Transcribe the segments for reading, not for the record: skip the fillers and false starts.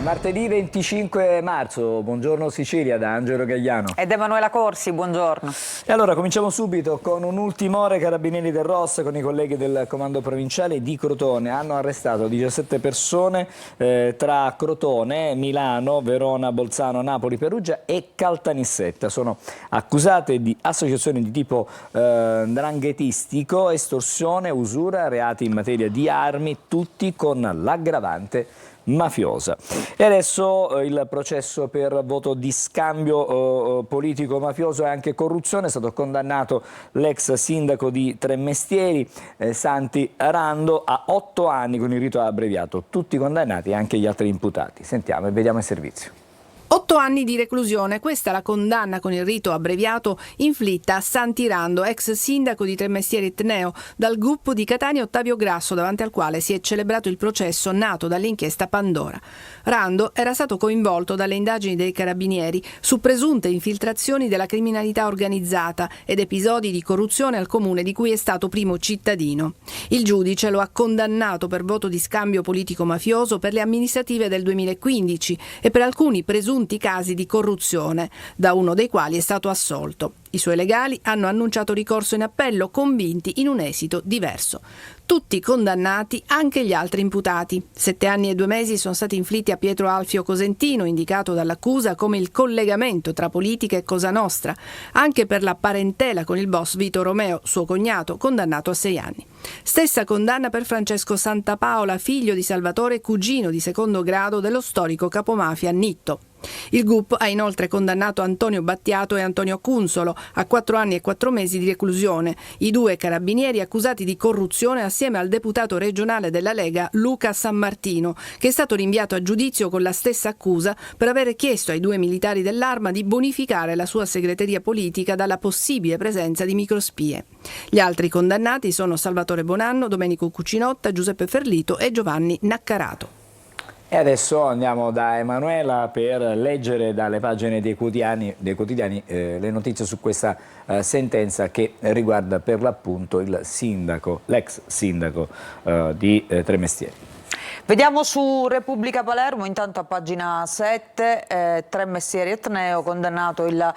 Martedì 25 marzo, buongiorno Sicilia da Angelo Gagliano. Ed Emanuela Corsi, buongiorno. E allora cominciamo subito con un'ultima ora. Carabinieri del Ross con i colleghi del comando provinciale di Crotone hanno arrestato 17 persone tra Crotone, Milano, Verona, Bolzano, Napoli, Perugia e Caltanissetta. Sono accusate di associazione di tipo ndranghetistico, estorsione, usura, reati in materia di armi, tutti con l'aggravante mafiosa. E adesso il processo per voto di scambio politico mafioso e anche corruzione. È stato condannato l'ex sindaco di Tremestieri, Santi Rando, a 8 anni con il rito abbreviato. Tutti condannati e anche gli altri imputati. Sentiamo e vediamo il servizio. 8 anni di reclusione, questa è la condanna con il rito abbreviato inflitta a Santi Rando, ex sindaco di Tremestieri Etneo, dal gruppo di Catania Ottavio Grasso, davanti al quale si è celebrato il processo nato dall'inchiesta Pandora. Rando era stato coinvolto dalle indagini dei carabinieri su presunte infiltrazioni della criminalità organizzata ed episodi di corruzione al comune di cui è stato primo cittadino. Il giudice lo ha condannato per voto di scambio politico-mafioso per le amministrative del 2015 e per alcuni presunti casi di corruzione, da uno dei quali è stato assolto. I suoi legali hanno annunciato ricorso in appello, convinti in un esito diverso. Tutti condannati anche gli altri imputati. 7 anni e 2 mesi sono stati inflitti a Pietro Alfio Cosentino, indicato dall'accusa come il collegamento tra politica e Cosa Nostra, anche per la parentela con il boss Vito Romeo, suo cognato, condannato a 6 anni. Stessa condanna per Francesco Santapaola, figlio di Salvatore e cugino di secondo grado dello storico capomafia Nitto. Il GUP ha inoltre condannato Antonio Battiato e Antonio Cunsolo a 4 anni e 4 mesi di reclusione, i 2 carabinieri accusati di corruzione assieme al deputato regionale della Lega Luca Sammartino, che è stato rinviato a giudizio con la stessa accusa per aver chiesto ai 2 militari dell'Arma di bonificare la sua segreteria politica dalla possibile presenza di microspie. Gli altri condannati sono Salvatore Bonanno, Domenico Cucinotta, Giuseppe Ferlito e Giovanni Naccarato. E adesso andiamo da Emanuela per leggere dalle pagine dei quotidiani le notizie su questa sentenza che riguarda per l'appunto il sindaco, l'ex sindaco di Tremestieri. Vediamo su Repubblica Palermo, intanto a pagina 7, Tremestieri Etneo, condannato il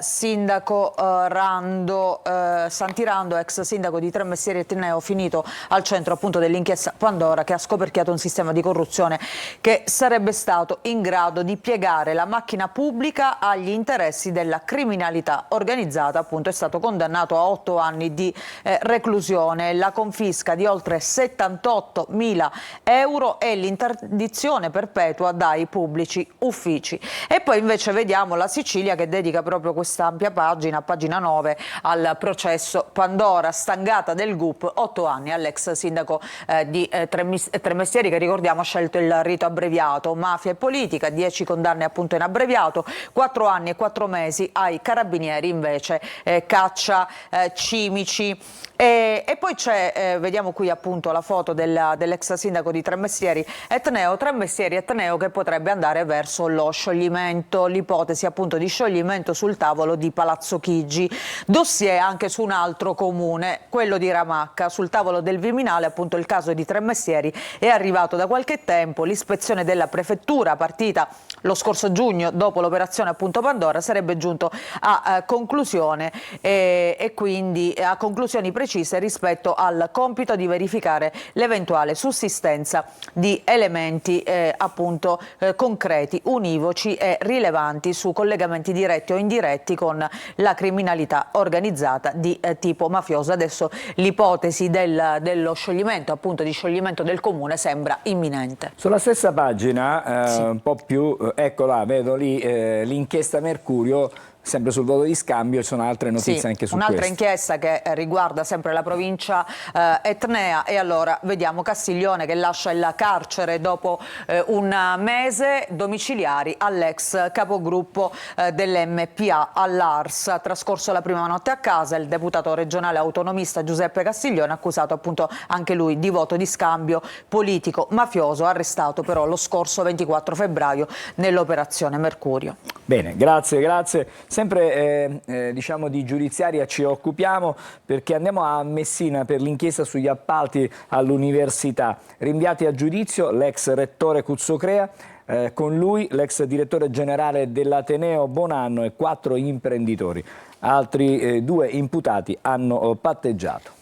sindaco Santi Rando, ex sindaco di Tremestieri Etneo, finito al centro appunto dell'inchiesta Pandora, che ha scoperchiato un sistema di corruzione che sarebbe stato in grado di piegare la macchina pubblica agli interessi della criminalità organizzata. Appunto è stato condannato a 8 anni di reclusione, la confisca di oltre 78.000 euro e l'interdizione perpetua dai pubblici uffici. E poi invece vediamo la Sicilia, che dedica proprio questa ampia pagina, a pagina 9, al processo Pandora, stangata del GUP, 8 anni all'ex sindaco di Tremestieri, che ricordiamo ha scelto il rito abbreviato, mafia e politica, 10 condanne appunto in abbreviato, 4 anni e 4 mesi ai carabinieri invece caccia cimici. E poi c'è, vediamo qui appunto la foto dell'ex sindaco di Tremestieri Etneo, che potrebbe andare verso lo scioglimento, l'ipotesi appunto di scioglimento sul tavolo di Palazzo Chigi. Dossier anche su un altro comune, quello di Ramacca, sul tavolo del Viminale, appunto il caso di Tremestieri è arrivato da qualche tempo, l'ispezione della prefettura partita lo scorso giugno dopo l'operazione appunto Pandora sarebbe giunto a conclusione e quindi a conclusioni precise rispetto al compito di verificare l'eventuale sussistenza di elementi appunto concreti, univoci e rilevanti su collegamenti diretti o indiretti con la criminalità organizzata di tipo mafioso. Adesso l'ipotesi dello scioglimento, appunto di scioglimento del comune, sembra imminente. Sulla stessa pagina, sì, un po' più, eccola, vedo lì l'inchiesta Mercurio. Sempre sul voto di scambio ci sono altre notizie anche su questo. Un'altra inchiesta che riguarda sempre la provincia etnea, e allora vediamo Castiglione che lascia il carcere dopo un mese, domiciliari all'ex capogruppo dell'MPA all'Ars. Ha trascorso la prima notte a casa il deputato regionale autonomista Giuseppe Castiglione, accusato appunto anche lui di voto di scambio politico mafioso, arrestato però lo scorso 24 febbraio nell'operazione Mercurio. Bene, grazie, grazie. Sempre diciamo di giudiziaria ci occupiamo, perché andiamo a Messina per l'inchiesta sugli appalti all'università. Rinviati a giudizio l'ex rettore Cuzzocrea, con lui l'ex direttore generale dell'Ateneo Bonanno e 4 imprenditori. Altri 2 imputati hanno patteggiato.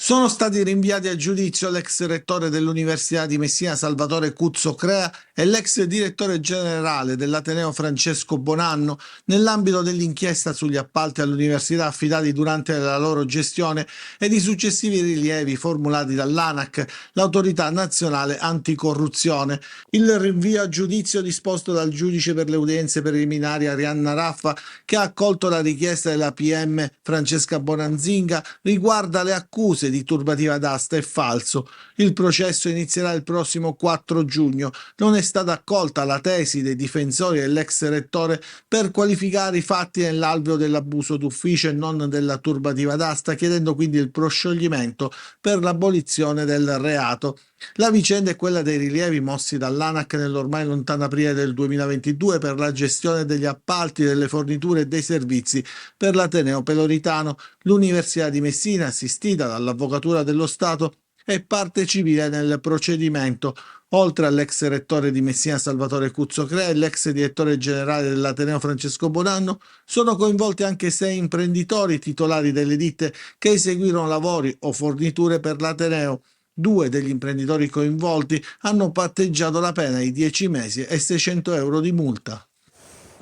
Sono stati rinviati a giudizio l'ex rettore dell'Università di Messina Salvatore Cuzzocrea e l'ex direttore generale dell'Ateneo Francesco Bonanno nell'ambito dell'inchiesta sugli appalti all'università affidati durante la loro gestione ed i successivi rilievi formulati dall'ANAC, l'Autorità Nazionale Anticorruzione. Il rinvio a giudizio disposto dal giudice per le udienze preliminari Arianna Raffa, che ha accolto la richiesta della PM Francesca Bonanzinga, riguarda le accuse di turbativa d'asta e falso. Il processo inizierà il prossimo 4 giugno. Non è stata accolta la tesi dei difensori dell'ex rettore per qualificare i fatti nell'alveo dell'abuso d'ufficio e non della turbativa d'asta, chiedendo quindi il proscioglimento per l'abolizione del reato. La vicenda è quella dei rilievi mossi dall'ANAC nell'ormai lontano aprile del 2022 per la gestione degli appalti, delle forniture e dei servizi per l'Ateneo Peloritano. L'Università di Messina, assistita dall'Avvocatura dello Stato, è parte civile nel procedimento. Oltre all'ex rettore di Messina Salvatore Cuzzocrea e l'ex direttore generale dell'Ateneo Francesco Bonanno, sono coinvolti anche 6 imprenditori titolari delle ditte che eseguirono lavori o forniture per l'Ateneo. 2 degli imprenditori coinvolti hanno patteggiato la pena di 10 mesi e 600 euro di multa.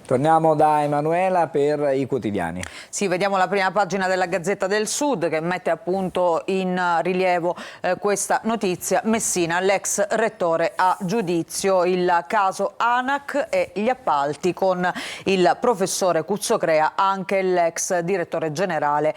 Torniamo da Emanuela per i quotidiani. Sì, vediamo la prima pagina della Gazzetta del Sud che mette appunto in rilievo questa notizia. Messina, l'ex rettore a giudizio, il caso ANAC e gli appalti con il professore Cuzzocrea, anche l'ex direttore generale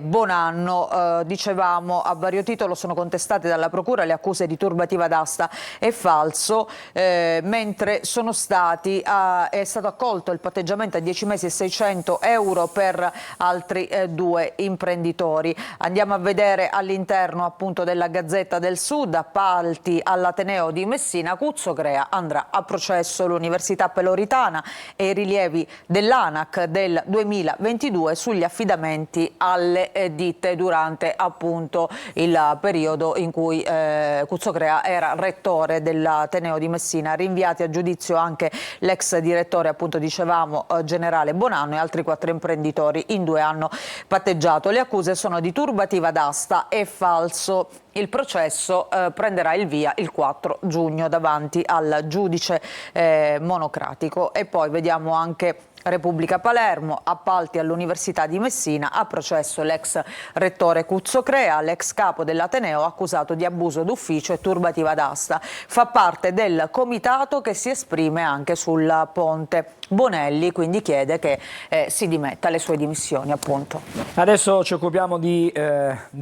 Bonanno. Dicevamo, a vario titolo sono contestate dalla procura le accuse di turbativa d'asta e falso, mentre sono stati, è stato accolto il patteggiamento a 10 mesi e 600 euro per altri 2 imprenditori. Andiamo a vedere all'interno appunto della Gazzetta del Sud, appalti all'Ateneo di Messina, Cuzzocrea andrà a processo, l'Università Peloritana e i rilievi dell'ANAC del 2022 sugli affidamenti alle ditte durante appunto il periodo in cui Cuzzocrea era rettore dell'Ateneo di Messina. Rinviati a giudizio anche l'ex direttore appunto dicevamo generale Bonanno e altri 4 imprenditori. In 2 hanno patteggiato. Le accuse sono di turbativa d'asta e falso. Il processo prenderà il via il 4 giugno davanti al giudice monocratico. E poi vediamo anche Repubblica Palermo, appalti all'Università di Messina, a processo l'ex rettore Cuzzocrea, l'ex capo dell'Ateneo accusato di abuso d'ufficio e turbativa d'asta. Fa parte del comitato che si esprime anche sul ponte. Bonelli quindi chiede che si dimetta, le sue dimissioni appunto. Adesso ci occupiamo di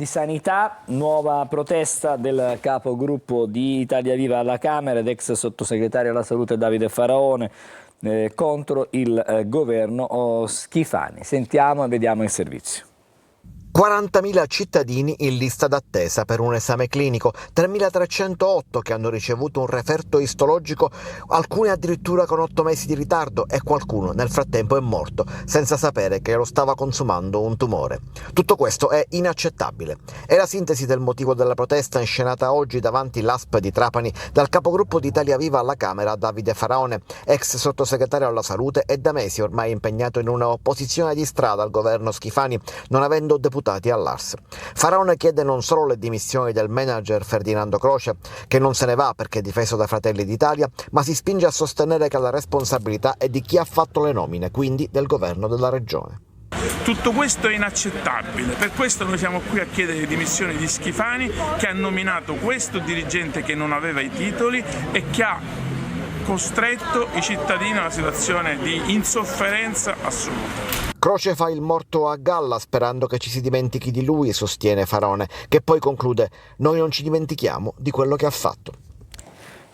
sanità, nuova protesta del capogruppo di Italia Viva alla Camera ed ex sottosegretario alla salute Davide Faraone contro il governo Schifani. Sentiamo e vediamo il servizio. 40.000 cittadini in lista d'attesa per un esame clinico, 3.308 che hanno ricevuto un referto istologico, alcuni addirittura con 8 mesi di ritardo e qualcuno nel frattempo è morto senza sapere che lo stava consumando un tumore. Tutto questo è inaccettabile. È la sintesi del motivo della protesta inscenata oggi davanti l'ASP di Trapani dal capogruppo di Italia Viva alla Camera Davide Faraone, ex sottosegretario alla salute e da mesi ormai impegnato in una opposizione di strada al governo Schifani, non avendo deputato all'Ars. Faraone chiede non solo le dimissioni del manager Ferdinando Croce, che non se ne va perché difeso da Fratelli d'Italia, ma si spinge a sostenere che la responsabilità è di chi ha fatto le nomine, quindi del governo della regione. Tutto questo è inaccettabile, per questo noi siamo qui a chiedere le dimissioni di Schifani, che ha nominato questo dirigente che non aveva i titoli e che ha costretto i cittadini a una situazione di insofferenza assoluta. Croce fa il morto a galla sperando che ci si dimentichi di lui, sostiene Faraone, che poi conclude: noi non ci dimentichiamo di quello che ha fatto.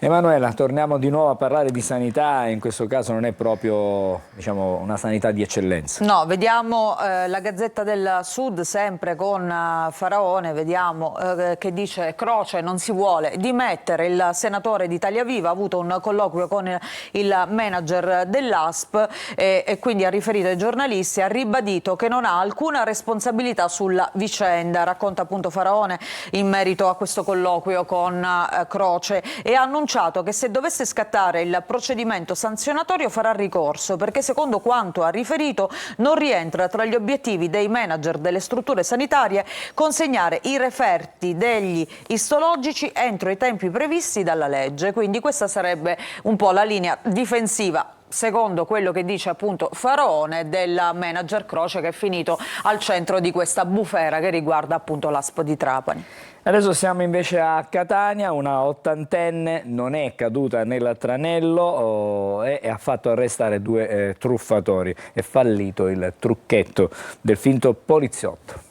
Emanuela, torniamo di nuovo a parlare di sanità, in questo caso non è proprio, diciamo, una sanità di eccellenza. No, vediamo la Gazzetta del Sud sempre con Faraone, vediamo che dice Croce non si vuole dimettere, il senatore di Italia Viva ha avuto un colloquio con il manager dell'ASP e quindi ha riferito ai giornalisti, ha ribadito che non ha alcuna responsabilità sulla vicenda, racconta appunto Faraone in merito a questo colloquio con Croce, e ha annunciato annunciato che se dovesse scattare il procedimento sanzionatorio farà ricorso, perché secondo quanto ha riferito non rientra tra gli obiettivi dei manager delle strutture sanitarie consegnare i referti degli istologici entro i tempi previsti dalla legge. Quindi questa sarebbe un po' la linea difensiva, secondo quello che dice appunto Faraone, del manager Croce, che è finito al centro di questa bufera che riguarda appunto l'ASP di Trapani. Adesso siamo invece a Catania, una ottantenne non è caduta nel tranello e ha fatto arrestare due truffatori. È fallito il trucchetto del finto poliziotto.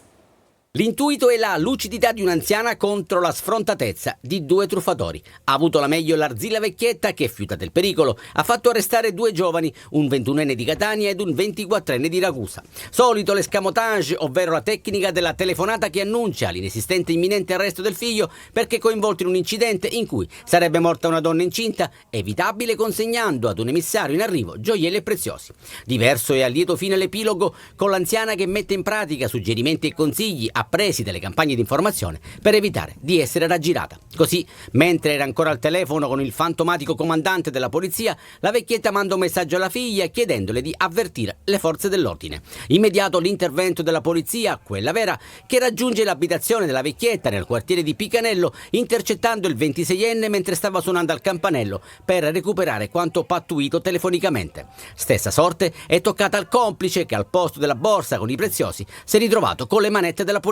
L'intuito è la lucidità di un'anziana contro la sfrontatezza di due truffatori. Ha avuto la meglio l'Arzilla vecchietta che, fiutata il pericolo, ha fatto arrestare due giovani, un 21enne di Catania ed un 24enne di Ragusa. Solito l'escamotage, ovvero la tecnica della telefonata che annuncia l'inesistente imminente arresto del figlio perché coinvolto in un incidente in cui sarebbe morta una donna incinta, evitabile consegnando ad un emissario in arrivo gioielli e preziosi. Diverso e a lieto fine l'epilogo con l'anziana che mette in pratica suggerimenti e consigli appresi dalle campagne di informazione per evitare di essere raggirata. Così, mentre era ancora al telefono con il fantomatico comandante della polizia, la vecchietta manda un messaggio alla figlia chiedendole di avvertire le forze dell'ordine. Immediato l'intervento della polizia, quella vera, che raggiunge l'abitazione della vecchietta nel quartiere di Picanello, intercettando il 26enne mentre stava suonando al campanello per recuperare quanto pattuito telefonicamente. Stessa sorte è toccata al complice che al posto della borsa con i preziosi si è ritrovato con le manette della polizia.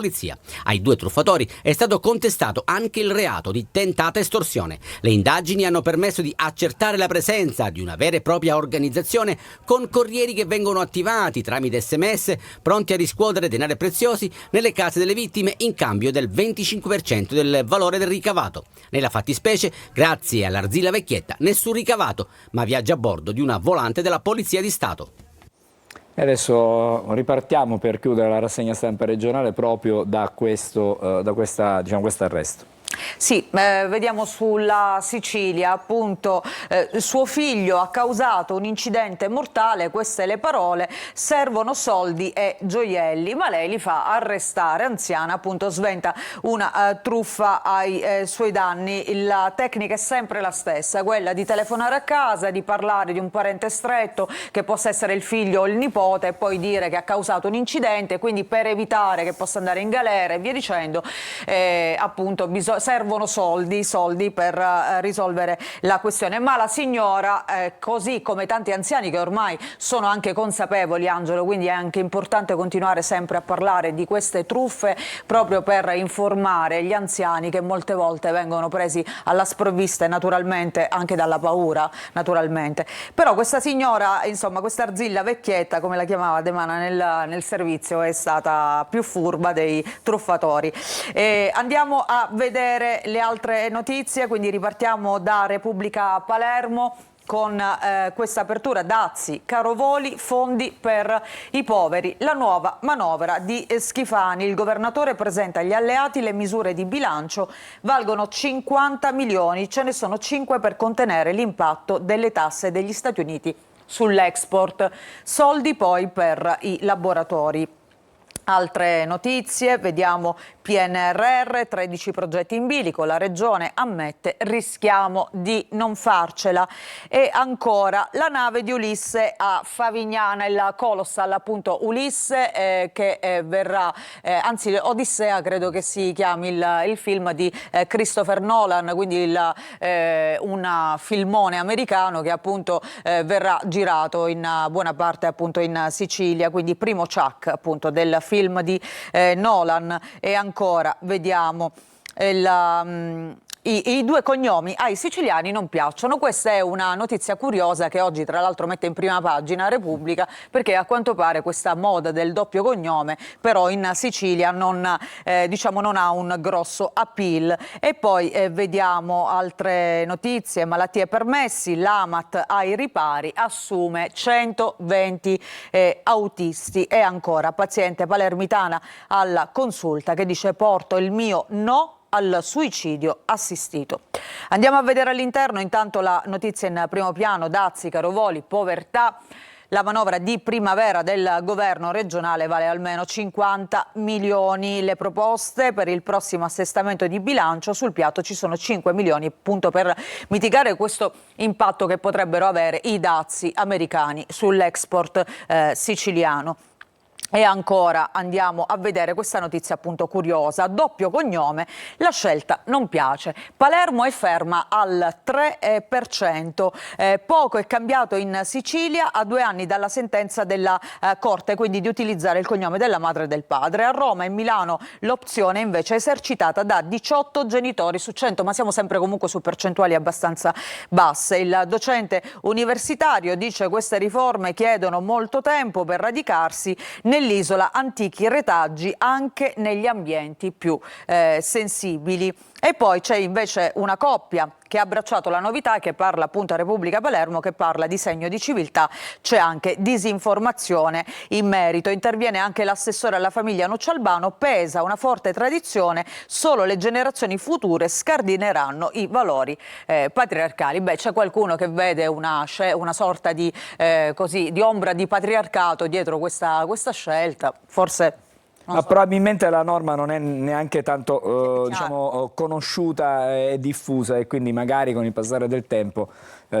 Ai due truffatori è stato contestato anche il reato di tentata estorsione. Le indagini hanno permesso di accertare la presenza di una vera e propria organizzazione con corrieri che vengono attivati tramite SMS pronti a riscuotere denari preziosi nelle case delle vittime in cambio del 25% del valore del ricavato. Nella fattispecie, grazie all'Arzilla vecchietta, nessun ricavato, ma viaggia a bordo di una volante della Polizia di Stato. E adesso ripartiamo per chiudere la rassegna stampa regionale proprio da questo arresto. Sì, vediamo sulla Sicilia, appunto, suo figlio ha causato un incidente mortale, queste le parole, servono soldi e gioielli, ma lei li fa arrestare, anziana, appunto sventa una truffa ai suoi danni. La tecnica è sempre la stessa, quella di telefonare a casa, di parlare di un parente stretto, che possa essere il figlio o il nipote, e poi dire che ha causato un incidente, quindi per evitare che possa andare in galera e via dicendo, appunto servono soldi per risolvere la questione. Ma la signora, così come tanti anziani che ormai sono anche consapevoli, Angelo, quindi è anche importante continuare sempre a parlare di queste truffe proprio per informare gli anziani che molte volte vengono presi alla sprovvista e naturalmente anche dalla paura, naturalmente. Però questa signora, insomma, questa Arzilla vecchietta, come la chiamava De Mana nel servizio, è stata più furba dei truffatori. Andiamo a vedere le altre notizie, quindi ripartiamo da Repubblica Palermo con questa apertura. dazi, caro voli, fondi per i poveri, la nuova manovra di Schifani. Il governatore presenta agli alleati le misure di bilancio, valgono 50 milioni, ce ne sono 5 per contenere l'impatto delle tasse degli Stati Uniti sull'export, soldi poi per i laboratori. Altre notizie, vediamo PNRR, 13 progetti in bilico, la Regione ammette rischiamo di non farcela. E ancora la nave di Ulisse a Favignana, il Colossal appunto Ulisse che verrà, anzi Odissea credo che si chiami il film di Christopher Nolan, quindi un filmone americano che appunto verrà girato in buona parte appunto in Sicilia, quindi primo Chuck appunto del film di Nolan. E ancora vediamo i due cognomi ai siciliani non piacciono. Questa è una notizia curiosa che oggi tra l'altro mette in prima pagina Repubblica, perché a quanto pare questa moda del doppio cognome però in Sicilia non ha un grosso appeal. E poi vediamo altre notizie, malattie permessi, l'Amat ai ripari, assume 120 autisti. E ancora paziente palermitana alla consulta che dice porto il mio no al suicidio assistito. Andiamo a vedere all'interno intanto la notizia in primo piano, dazi, caro voli, povertà. la manovra di primavera del governo regionale vale almeno 50 milioni. Le proposte per il prossimo assestamento di bilancio, sul piatto ci sono 5 milioni appunto per mitigare questo impatto che potrebbero avere i dazi americani sull'export siciliano. E ancora andiamo a vedere questa notizia appunto curiosa, doppio cognome, la scelta non piace. Palermo è ferma al 3%, poco è cambiato in Sicilia a 2 anni dalla sentenza della Corte, quindi di utilizzare il cognome della madre e del padre. A Roma e Milano l'opzione invece è esercitata da 18 genitori su 100, ma siamo sempre comunque su percentuali abbastanza basse. Il docente universitario dice che queste riforme chiedono molto tempo per radicarsi nell'isola, antichi retaggi anche negli ambienti più sensibili. E poi c'è invece una coppia che ha abbracciato la novità, che parla appunto a Repubblica Palermo, che parla di segno di civiltà, c'è anche disinformazione in merito. Interviene anche l'assessore alla famiglia Nuccio Albano, pesa una forte tradizione, solo le generazioni future scardineranno i valori patriarcali. Beh, c'è qualcuno che vede una sorta di, di ombra di patriarcato dietro questa scelta, forse... Ma probabilmente la norma non è neanche tanto diciamo, conosciuta e diffusa, e quindi magari con il passare del tempo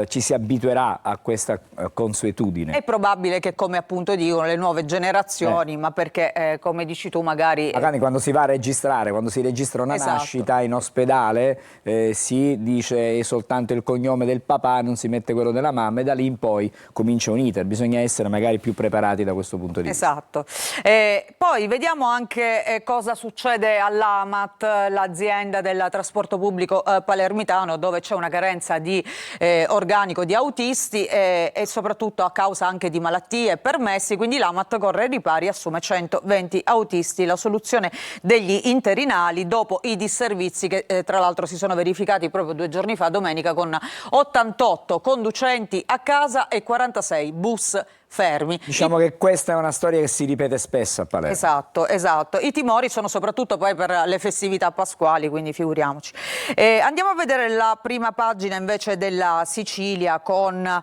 ci si abituerà a questa consuetudine. È probabile che, come appunto dicono le nuove generazioni, ma perché come dici tu magari quando si va a registrare, quando si registra una nascita in ospedale, si dice soltanto il cognome del papà, non si mette quello della mamma, e da lì in poi comincia un iter. Bisogna essere magari più preparati da questo punto di vista. Esatto. Poi vediamo anche cosa succede all'Amat, l'azienda del trasporto pubblico palermitano, dove c'è una carenza di organico di autisti e soprattutto a causa anche di malattie permessi, quindi l'Amat corre ai ripari e assume 120 autisti. La soluzione degli interinali dopo i disservizi che tra l'altro si sono verificati proprio 2 giorni fa, domenica, con 88 conducenti a casa e 46 bus fermi. Diciamo che questa è una storia che si ripete spesso a Palermo. Esatto. I timori sono soprattutto poi per le festività pasquali, quindi figuriamoci. Andiamo a vedere la prima pagina invece della Sicilia, con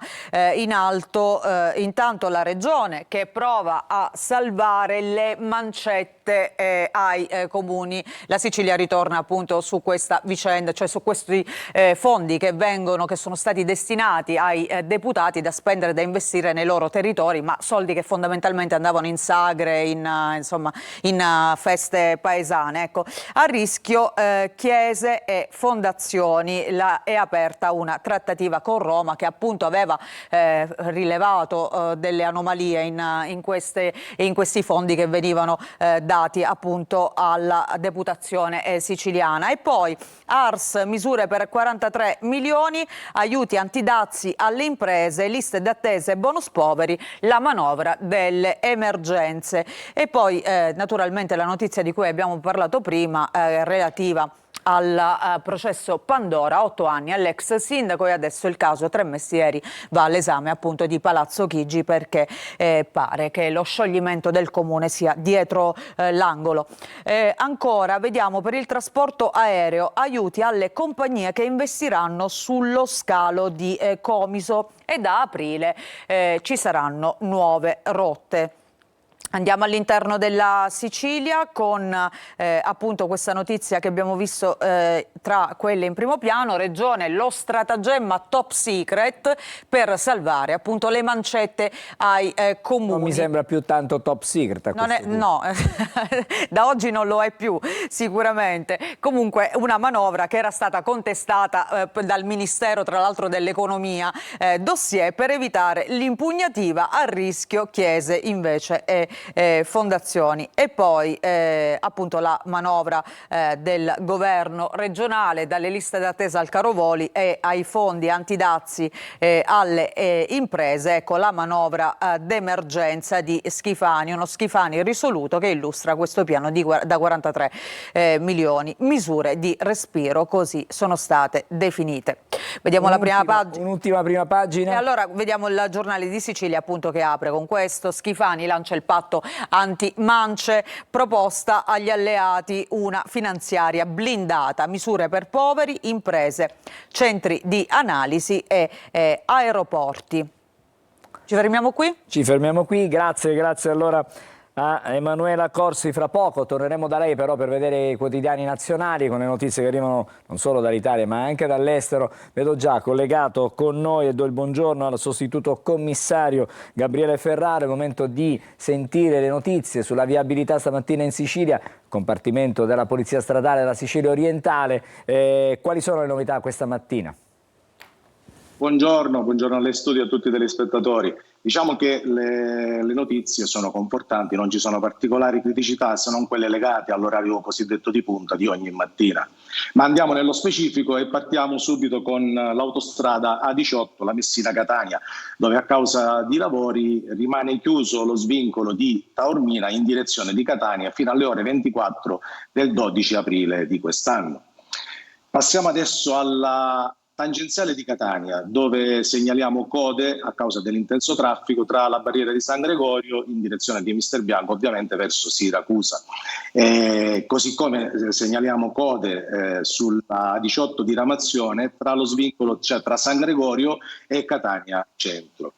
in alto intanto la regione che prova a salvare le mancette ai comuni. La Sicilia ritorna appunto su questa vicenda, cioè su questi fondi che sono stati destinati ai deputati da spendere, da investire nei loro territori, ma soldi che fondamentalmente andavano in sagre, in feste paesane. Ecco, a rischio chiese e fondazioni. È aperta una trattativa con Roma, che appunto aveva rilevato delle anomalie in questi fondi che venivano dati appunto alla deputazione siciliana. E poi Ars, misure per 43 milioni, aiuti antidazi alle imprese, liste d'attesa e bonus poveri, la manovra delle emergenze. E poi naturalmente la notizia di cui abbiamo parlato prima, relativa al processo Pandora, 8 anni all'ex sindaco, e adesso il caso Tremestieri va all'esame appunto di Palazzo Chigi, perché pare che lo scioglimento del comune sia dietro l'angolo. Ancora vediamo per il trasporto aereo, aiuti alle compagnie che investiranno sullo scalo di Comiso, e da aprile ci saranno nuove rotte. Andiamo all'interno della Sicilia con appunto questa notizia che abbiamo visto tra quelle in primo piano. Regione, lo stratagemma top secret per salvare appunto le mancette ai comuni. Non mi sembra più tanto top secret a questo punto. No, da oggi non lo è più sicuramente. Comunque una manovra che era stata contestata dal Ministero, tra l'altro, dell'Economia, dossier per evitare l'impugnativa, a rischio chiese invece fondazioni. E poi appunto la manovra del governo regionale, dalle liste d'attesa al caro voli e ai fondi antidazi alle imprese. Ecco la manovra d'emergenza di Schifani, uno Schifani risoluto che illustra questo piano da 43 milioni. Misure di respiro, così sono state definite. Vediamo la prima pagina. Un'ultima prima pagina. E allora vediamo il giornale di Sicilia appunto che apre con questo: Schifani lancia il patto anti-mance, proposta agli alleati una finanziaria blindata, misure per poveri, imprese, centri di analisi e aeroporti. Ci fermiamo qui? Ci fermiamo qui, grazie allora a Emanuela Corsi. Fra poco torneremo da lei però per vedere i quotidiani nazionali con le notizie che arrivano non solo dall'Italia ma anche dall'estero. Vedo già collegato con noi e do il buongiorno al sostituto commissario Gabriele Ferraro. È il momento di sentire le notizie sulla viabilità stamattina in Sicilia, compartimento della Polizia Stradale della Sicilia orientale. Quali sono le novità questa mattina? Buongiorno a lei studio e a tutti i telespettatori. Diciamo che le notizie sono confortanti, non ci sono particolari criticità se non quelle legate all'orario cosiddetto di punta di ogni mattina. Ma andiamo nello specifico e partiamo subito con l'autostrada A18, la Messina-Catania, dove a causa di lavori rimane chiuso lo svincolo di Taormina in direzione di Catania fino alle ore 24 del 12 aprile di quest'anno. Passiamo adesso alla tangenziale di Catania, dove segnaliamo code a causa dell'intenso traffico tra la barriera di San Gregorio in direzione di Mister Bianco, ovviamente verso Siracusa. Così come segnaliamo code sulla 18 di Ramazione tra lo svincolo, cioè tra San Gregorio e Catania Centro.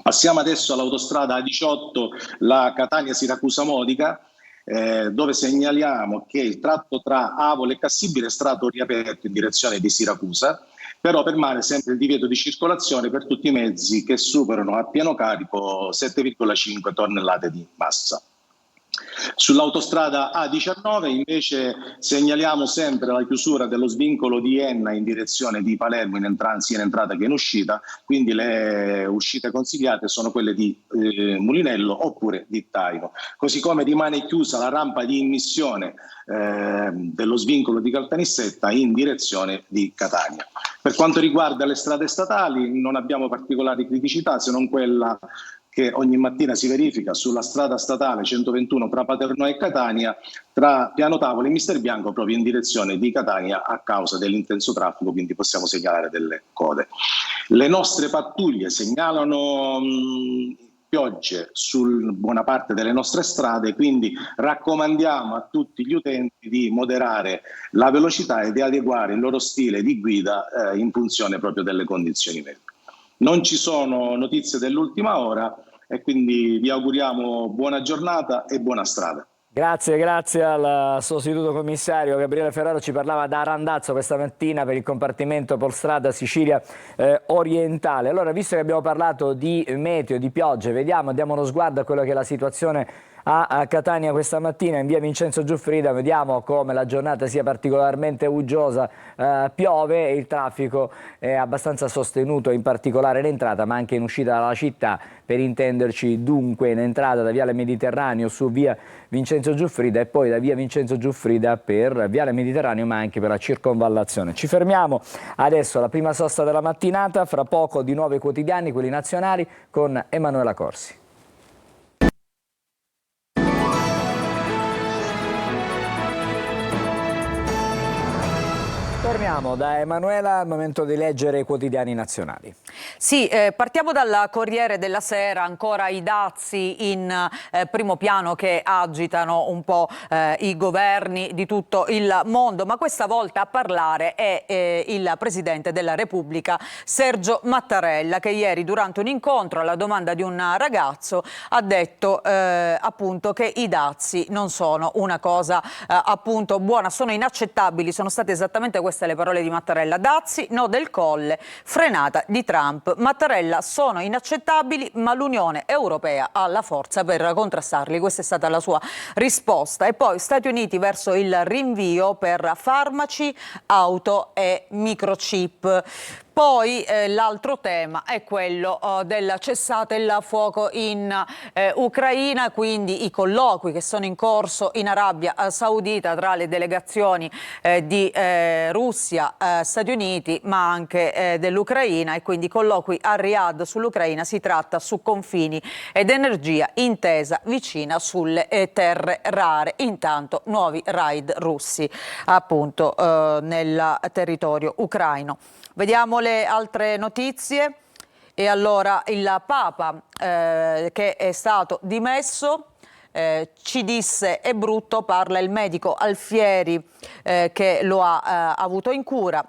Passiamo adesso all'autostrada A18, la Catania-Siracusa Modica, dove segnaliamo che il tratto tra Avole e Cassibile è stato riaperto in direzione di Siracusa, però permane sempre il divieto di circolazione per tutti i mezzi che superano a pieno carico 7,5 tonnellate di massa. Sull'autostrada A19 invece segnaliamo sempre la chiusura dello svincolo di Enna in direzione di Palermo sia in entrata che in uscita, quindi le uscite consigliate sono quelle di Mulinello oppure di Taino. Così come rimane chiusa la rampa di immissione dello svincolo di Caltanissetta in direzione di Catania. Per quanto riguarda le strade statali non abbiamo particolari criticità se non quella che ogni mattina si verifica sulla strada statale 121 tra Paternò e Catania, tra Piano Tavolo e Mister Bianco, proprio in direzione di Catania a causa dell'intenso traffico, quindi possiamo segnalare delle code. Le nostre pattuglie segnalano piogge su buona parte delle nostre strade, quindi raccomandiamo a tutti gli utenti di moderare la velocità e di adeguare il loro stile di guida in funzione proprio delle condizioni meteo. Non ci sono notizie dell'ultima ora e quindi vi auguriamo buona giornata e buona strada. Grazie al sostituto commissario Gabriele Ferraro. Ci parlava da Randazzo questa mattina per il compartimento Polstrada Sicilia orientale. Allora, visto che abbiamo parlato di meteo, di piogge, diamo uno sguardo a quello che è la situazione a Catania questa mattina in via Vincenzo Giuffrida. Vediamo come la giornata sia particolarmente uggiosa, piove e il traffico è abbastanza sostenuto, in particolare in entrata ma anche in uscita dalla città, per intenderci. Dunque in entrata da Viale Mediterraneo su via Vincenzo Giuffrida e poi da via Vincenzo Giuffrida per Viale Mediterraneo ma anche per la circonvallazione. Ci fermiamo adesso alla prima sosta della mattinata, fra poco di nuovo i quotidiani, quelli nazionali, con Emanuela Corsi. Torniamo da Emanuela al momento di leggere i quotidiani nazionali. Sì, partiamo dal Corriere della Sera, ancora i dazi in primo piano che agitano un po' i governi di tutto il mondo, ma questa volta a parlare è il Presidente della Repubblica Sergio Mattarella, che ieri durante un incontro alla domanda di un ragazzo ha detto appunto che i dazi non sono una cosa appunto buona, sono inaccettabili, sono state esattamente queste le parole di Mattarella. Dazi, no del Colle, frenata di Trump. Mattarella: sono inaccettabili, ma l'Unione Europea ha la forza per contrastarli. Questa è stata la sua risposta. E poi Stati Uniti verso il rinvio per farmaci, auto e microchip. Poi l'altro tema è quello del cessate il fuoco in Ucraina, quindi i colloqui che sono in corso in Arabia Saudita tra le delegazioni di Russia, Stati Uniti ma anche dell'Ucraina, e quindi colloqui a Riyadh sull'Ucraina. Si tratta su confini ed energia, intesa vicina sulle terre rare. Intanto nuovi raid russi appunto nel territorio ucraino. Vediamo le altre notizie. E allora il Papa che è stato dimesso ci disse è brutto, parla il medico Alfieri che lo ha avuto in cura.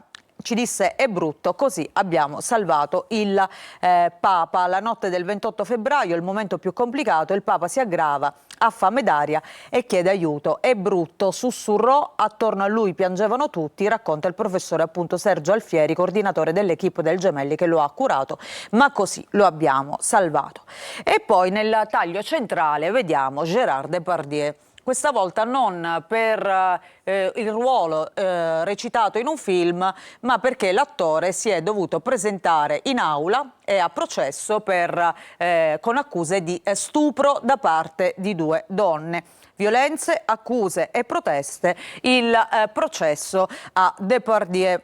ci disse è brutto, così abbiamo salvato il Papa. La notte del 28 febbraio, il momento più complicato, il Papa si aggrava, ha fame d'aria e chiede aiuto. È brutto, sussurrò, attorno a lui piangevano tutti, racconta il professore appunto Sergio Alfieri, coordinatore dell'equipe del Gemelli che lo ha curato, ma così lo abbiamo salvato. E poi nel taglio centrale vediamo Gérard Depardieu. Questa volta non per il ruolo recitato in un film, ma perché l'attore si è dovuto presentare in aula e a processo con accuse di stupro da parte di 2 donne. Violenze, accuse e proteste, il processo a Depardieu,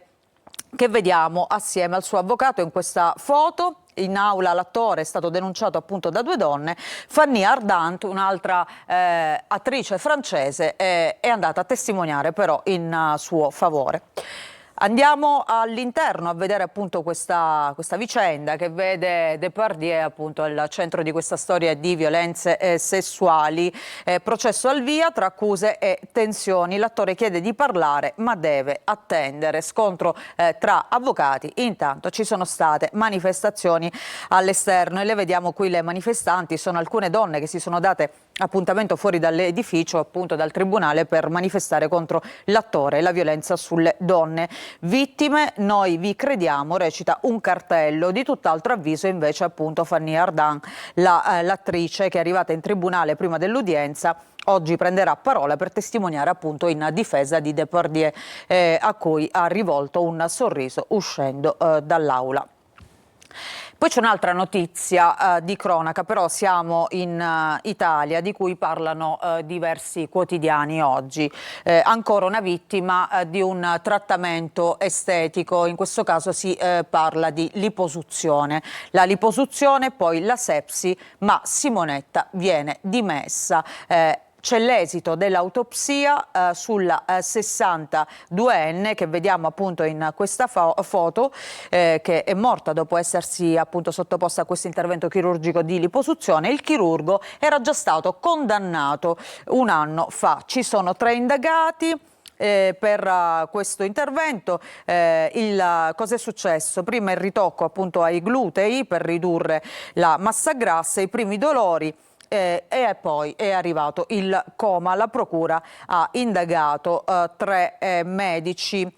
che vediamo assieme al suo avvocato in questa foto. In aula l'attore è stato denunciato appunto da 2 donne. Fanny Ardant, un'altra attrice francese, è andata a testimoniare però in suo favore. Andiamo all'interno a vedere appunto questa vicenda che vede Depardieu appunto al centro di questa storia di violenze sessuali. Processo al via tra accuse e tensioni. L'attore chiede di parlare ma deve attendere. Scontro tra avvocati. Intanto ci sono state manifestazioni all'esterno e le vediamo qui le manifestanti. Sono alcune donne che si sono date appuntamento fuori dall'edificio, appunto dal tribunale, per manifestare contro l'attore e la violenza sulle donne. Vittime, noi vi crediamo, recita un cartello. Di tutt'altro avviso invece appunto Fanny Ardant, l'attrice che è arrivata in tribunale prima dell'udienza, oggi prenderà parola per testimoniare appunto in difesa di Depardieu, a cui ha rivolto un sorriso uscendo dall'aula. Poi c'è un'altra notizia di cronaca, però siamo in Italia, di cui parlano diversi quotidiani oggi. Ancora una vittima di un trattamento estetico, in questo caso si parla di liposuzione. La liposuzione, poi la sepsi, ma Simonetta viene dimessa. C'è l'esito dell'autopsia sulla 62enne che vediamo appunto in questa foto, che è morta dopo essersi appunto sottoposta a questo intervento chirurgico di liposuzione. Il chirurgo era già stato condannato 1 anno fa. Ci sono 3 indagati per questo intervento. Cos'è successo? Prima il ritocco appunto ai glutei per ridurre la massa grassa, i primi dolori, e poi è arrivato il coma. La procura ha indagato 3 medici.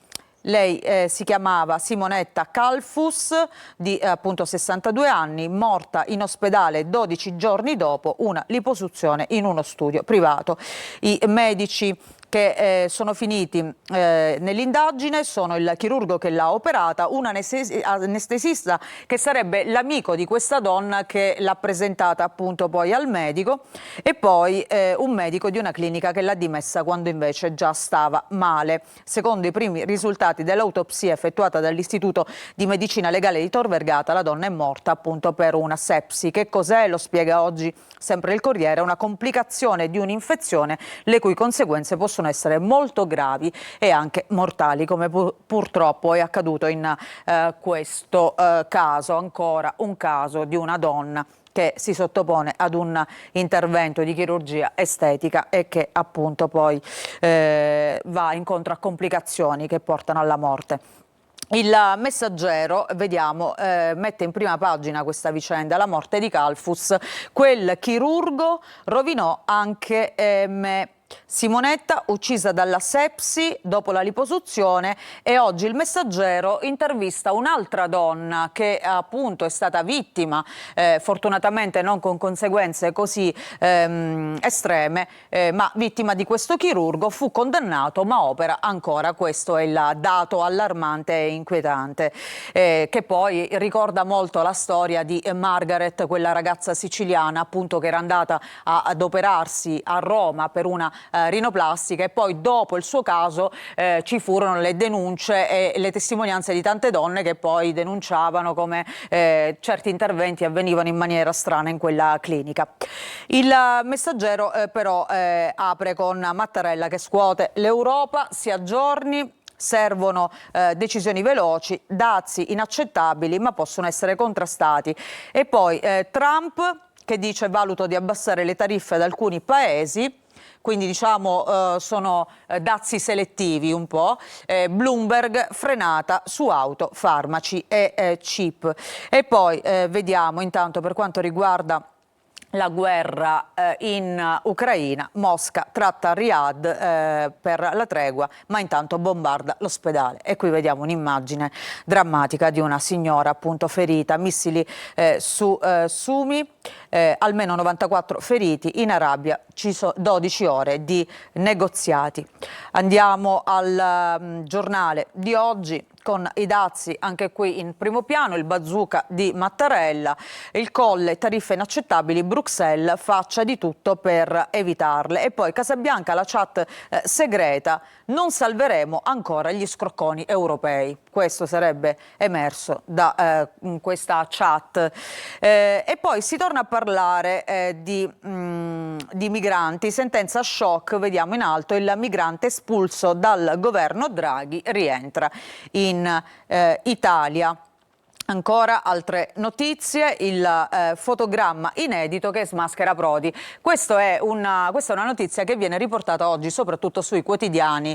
Lei si chiamava Simonetta Calfus, di appunto 62 anni, morta in ospedale 12 giorni dopo una liposuzione in uno studio privato. I medici che sono finiti nell'indagine sono il chirurgo che l'ha operata, un anestesista che sarebbe l'amico di questa donna che l'ha presentata appunto poi al medico, e poi un medico di una clinica che l'ha dimessa quando invece già stava male. Secondo i primi risultati dell'autopsia effettuata dall'Istituto di Medicina Legale di Tor Vergata, la donna è morta appunto per una sepsi. Che cos'è? Lo spiega oggi sempre il Corriere: una complicazione di un'infezione le cui conseguenze possono essere molto gravi e anche mortali, come purtroppo è accaduto in questo caso. Ancora un caso di una donna che si sottopone ad un intervento di chirurgia estetica e che appunto poi va incontro a complicazioni che portano alla morte. Il Messaggero, vediamo, mette in prima pagina questa vicenda, la morte di Calfus. Quel chirurgo rovinò anche me. Simonetta uccisa dalla sepsi dopo la liposuzione. E oggi il Messaggero intervista un'altra donna che appunto è stata vittima, fortunatamente non con conseguenze così estreme, ma vittima di questo chirurgo. Fu condannato ma opera ancora. Questo è il dato allarmante e inquietante, che poi ricorda molto la storia di Margaret, quella ragazza siciliana appunto che era andata ad operarsi a Roma per una rinoplastica, e poi dopo il suo caso ci furono le denunce e le testimonianze di tante donne che poi denunciavano come certi interventi avvenivano in maniera strana in quella clinica. Il Messaggero però apre con Mattarella che scuote l'Europa, si aggiorni. Servono decisioni veloci, dazi inaccettabili ma possono essere contrastati. E poi Trump che dice valuto di abbassare le tariffe ad alcuni paesi. quindi diciamo sono dazi selettivi un po'. Bloomberg, frenata su auto, farmaci e chip. E poi vediamo intanto per quanto riguarda la guerra in Ucraina, Mosca tratta Riyadh per la tregua, ma intanto bombarda l'ospedale. E qui vediamo un'immagine drammatica di una signora appunto ferita, missili su Sumi, almeno 94 feriti, in Arabia ci sono 12 ore di negoziati. Andiamo al giornale di oggi con i dazi anche qui in primo piano, il bazooka di Mattarella, il Colle, tariffe inaccettabili, Bruxelles faccia di tutto per evitarle. E poi Casabianca, la chat segreta, non salveremo ancora gli scrocconi europei. Questo sarebbe emerso da questa chat. E poi si torna a parlare di migranti, sentenza shock, vediamo in alto, il migrante espulso dal governo Draghi rientra in Italia. Ancora altre notizie, il fotogramma inedito che smaschera Prodi. Questa è una notizia che viene riportata oggi soprattutto sui quotidiani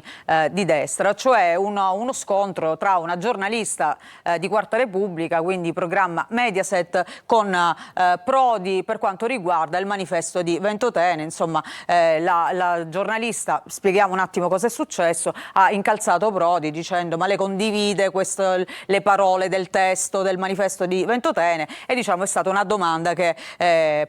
di destra, cioè uno scontro tra una giornalista di Quarta Repubblica, quindi programma Mediaset, con Prodi per quanto riguarda il manifesto di Ventotene. Insomma, la giornalista, spieghiamo un attimo cosa è successo, ha incalzato Prodi dicendo: ma le condivide le parole del testo del manifesto di Ventotene? E diciamo è stata una domanda che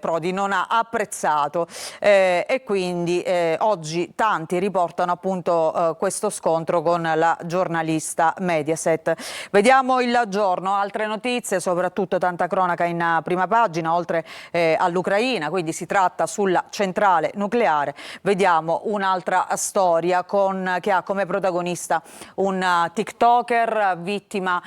Prodi non ha apprezzato, e quindi oggi tanti riportano appunto questo scontro con la giornalista Mediaset. Vediamo Il Giorno, altre notizie, soprattutto tanta cronaca in prima pagina, oltre all'Ucraina, quindi si tratta sulla centrale nucleare. Vediamo un'altra storia che ha come protagonista un TikToker vittima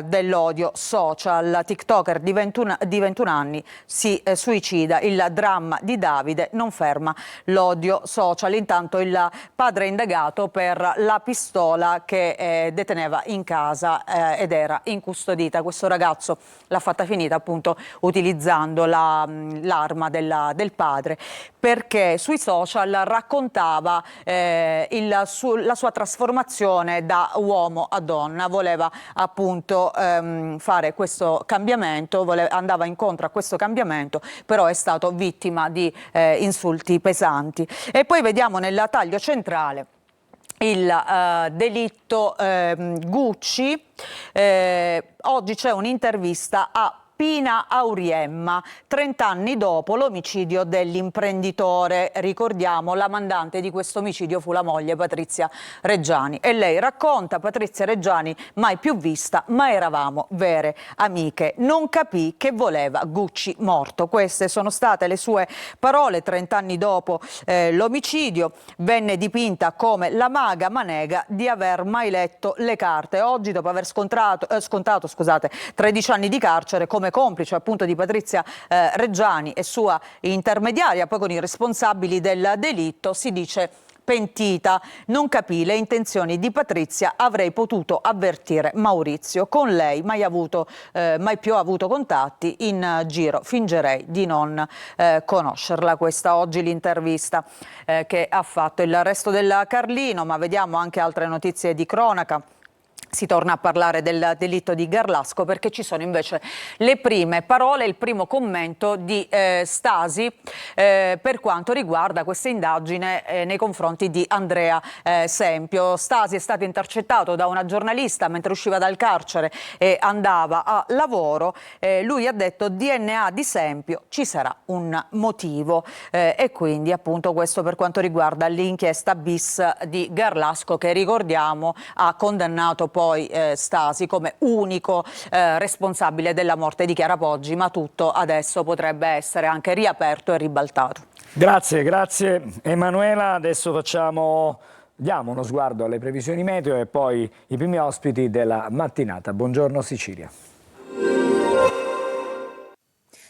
dell'odio social. TikToker di 21 anni si suicida, il dramma di Davide non ferma l'odio social. Intanto il padre è indagato per la pistola che deteneva in casa ed era incustodita. Questo ragazzo l'ha fatta finita appunto utilizzando l'arma del padre, perché sui social raccontava la sua trasformazione da uomo a donna, voleva appunto fare questo cambiamento, andava incontro a questo cambiamento, però è stato vittima di insulti pesanti. E poi vediamo nel taglio centrale il delitto Gucci. Oggi c'è un'intervista a Pina Auriemma, 30 anni dopo l'omicidio dell'imprenditore. Ricordiamo, la mandante di questo omicidio fu la moglie Patrizia Reggiani, e lei racconta: Patrizia Reggiani mai più vista, ma eravamo vere amiche, non capì che voleva Gucci morto. Queste sono state le sue parole 30 anni dopo l'omicidio. Venne dipinta come la maga manega di aver mai letto le carte. Oggi, dopo aver scontato 13 anni di carcere come complice appunto di Patrizia Reggiani e sua intermediaria poi con i responsabili del delitto, si dice pentita. Non capì le intenzioni di Patrizia, avrei potuto avvertire Maurizio. Con lei mai più avuto contatti, in giro fingerei di non conoscerla. Questa oggi l'intervista che ha fatto Il Resto del Carlino, ma vediamo anche altre notizie di cronaca. Si torna a parlare del delitto di Garlasco, perché ci sono invece le prime parole, il primo commento di Stasi per quanto riguarda questa indagine nei confronti di Andrea Sempio. Stasi è stato intercettato da una giornalista mentre usciva dal carcere e andava a lavoro. Lui ha detto: DNA di Sempio, ci sarà un motivo. E quindi appunto questo per quanto riguarda l'inchiesta bis di Garlasco, che ricordiamo ha condannato poi Stasi come unico responsabile della morte di Chiara Poggi, ma tutto adesso potrebbe essere anche riaperto e ribaltato. Grazie Emanuela. Adesso diamo uno sguardo alle previsioni meteo e poi i primi ospiti della mattinata. Buongiorno Sicilia.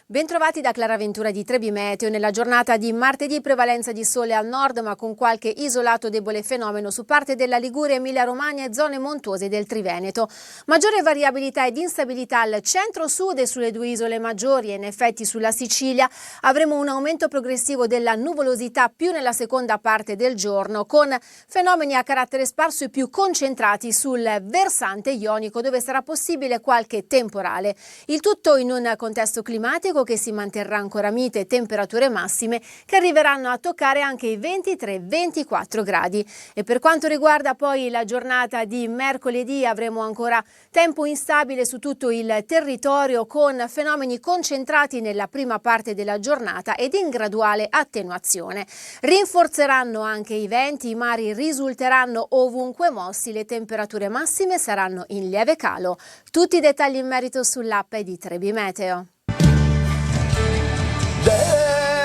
Bentrovati da Clara Ventura di Trebi Meteo. Nella giornata di martedì prevalenza di sole al nord ma con qualche isolato debole fenomeno su parte della Liguria, Emilia-Romagna e zone montuose del Triveneto. Maggiore variabilità ed instabilità al centro-sud e sulle due isole maggiori e in effetti sulla Sicilia avremo un aumento progressivo della nuvolosità più nella seconda parte del giorno con fenomeni a carattere sparso e più concentrati sul versante ionico dove sarà possibile qualche temporale. Il tutto in un contesto climatico che si manterrà ancora mite e temperature massime che arriveranno a toccare anche i 23-24 gradi. E per quanto riguarda poi la giornata di mercoledì avremo ancora tempo instabile su tutto il territorio con fenomeni concentrati nella prima parte della giornata ed in graduale attenuazione. Rinforzeranno anche i venti, i mari risulteranno ovunque mossi, le temperature massime saranno in lieve calo. Tutti i dettagli in merito sull'app di Trebi Meteo.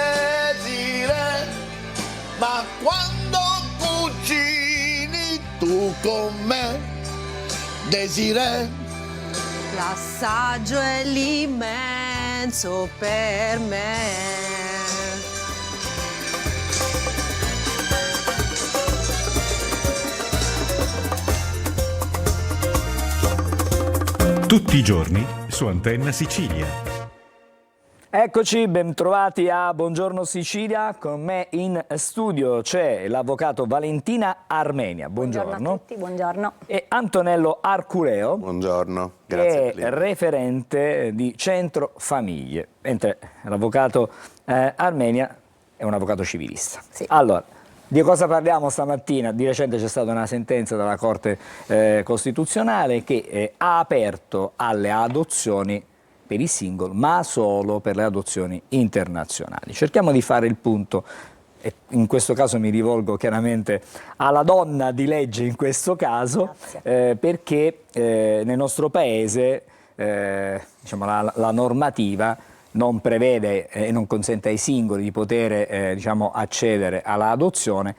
Desiree, ma quando cucini tu con me, Desiree, L'assaggio è l'immenso per me. Tutti i giorni su Antenna Sicilia. Eccoci, bentrovati a Buongiorno Sicilia. Con me in studio c'è l'avvocato Valentina Armenia. Buongiorno. Buongiorno a tutti, buongiorno. E Antonello Arculeo. Buongiorno, che grazie. è referente di Centro Famiglie, mentre l'avvocato Armenia è un avvocato civilista. Sì. Allora, di cosa parliamo stamattina? Di recente c'è stata una sentenza della Corte Costituzionale che ha aperto alle adozioni per i single, ma solo per le adozioni internazionali. Cerchiamo di fare il punto, e in questo caso mi rivolgo chiaramente alla donna di legge in questo caso, perché nel nostro paese diciamo, la normativa non prevede e non consente ai singoli di poter diciamo, accedere all'adozione,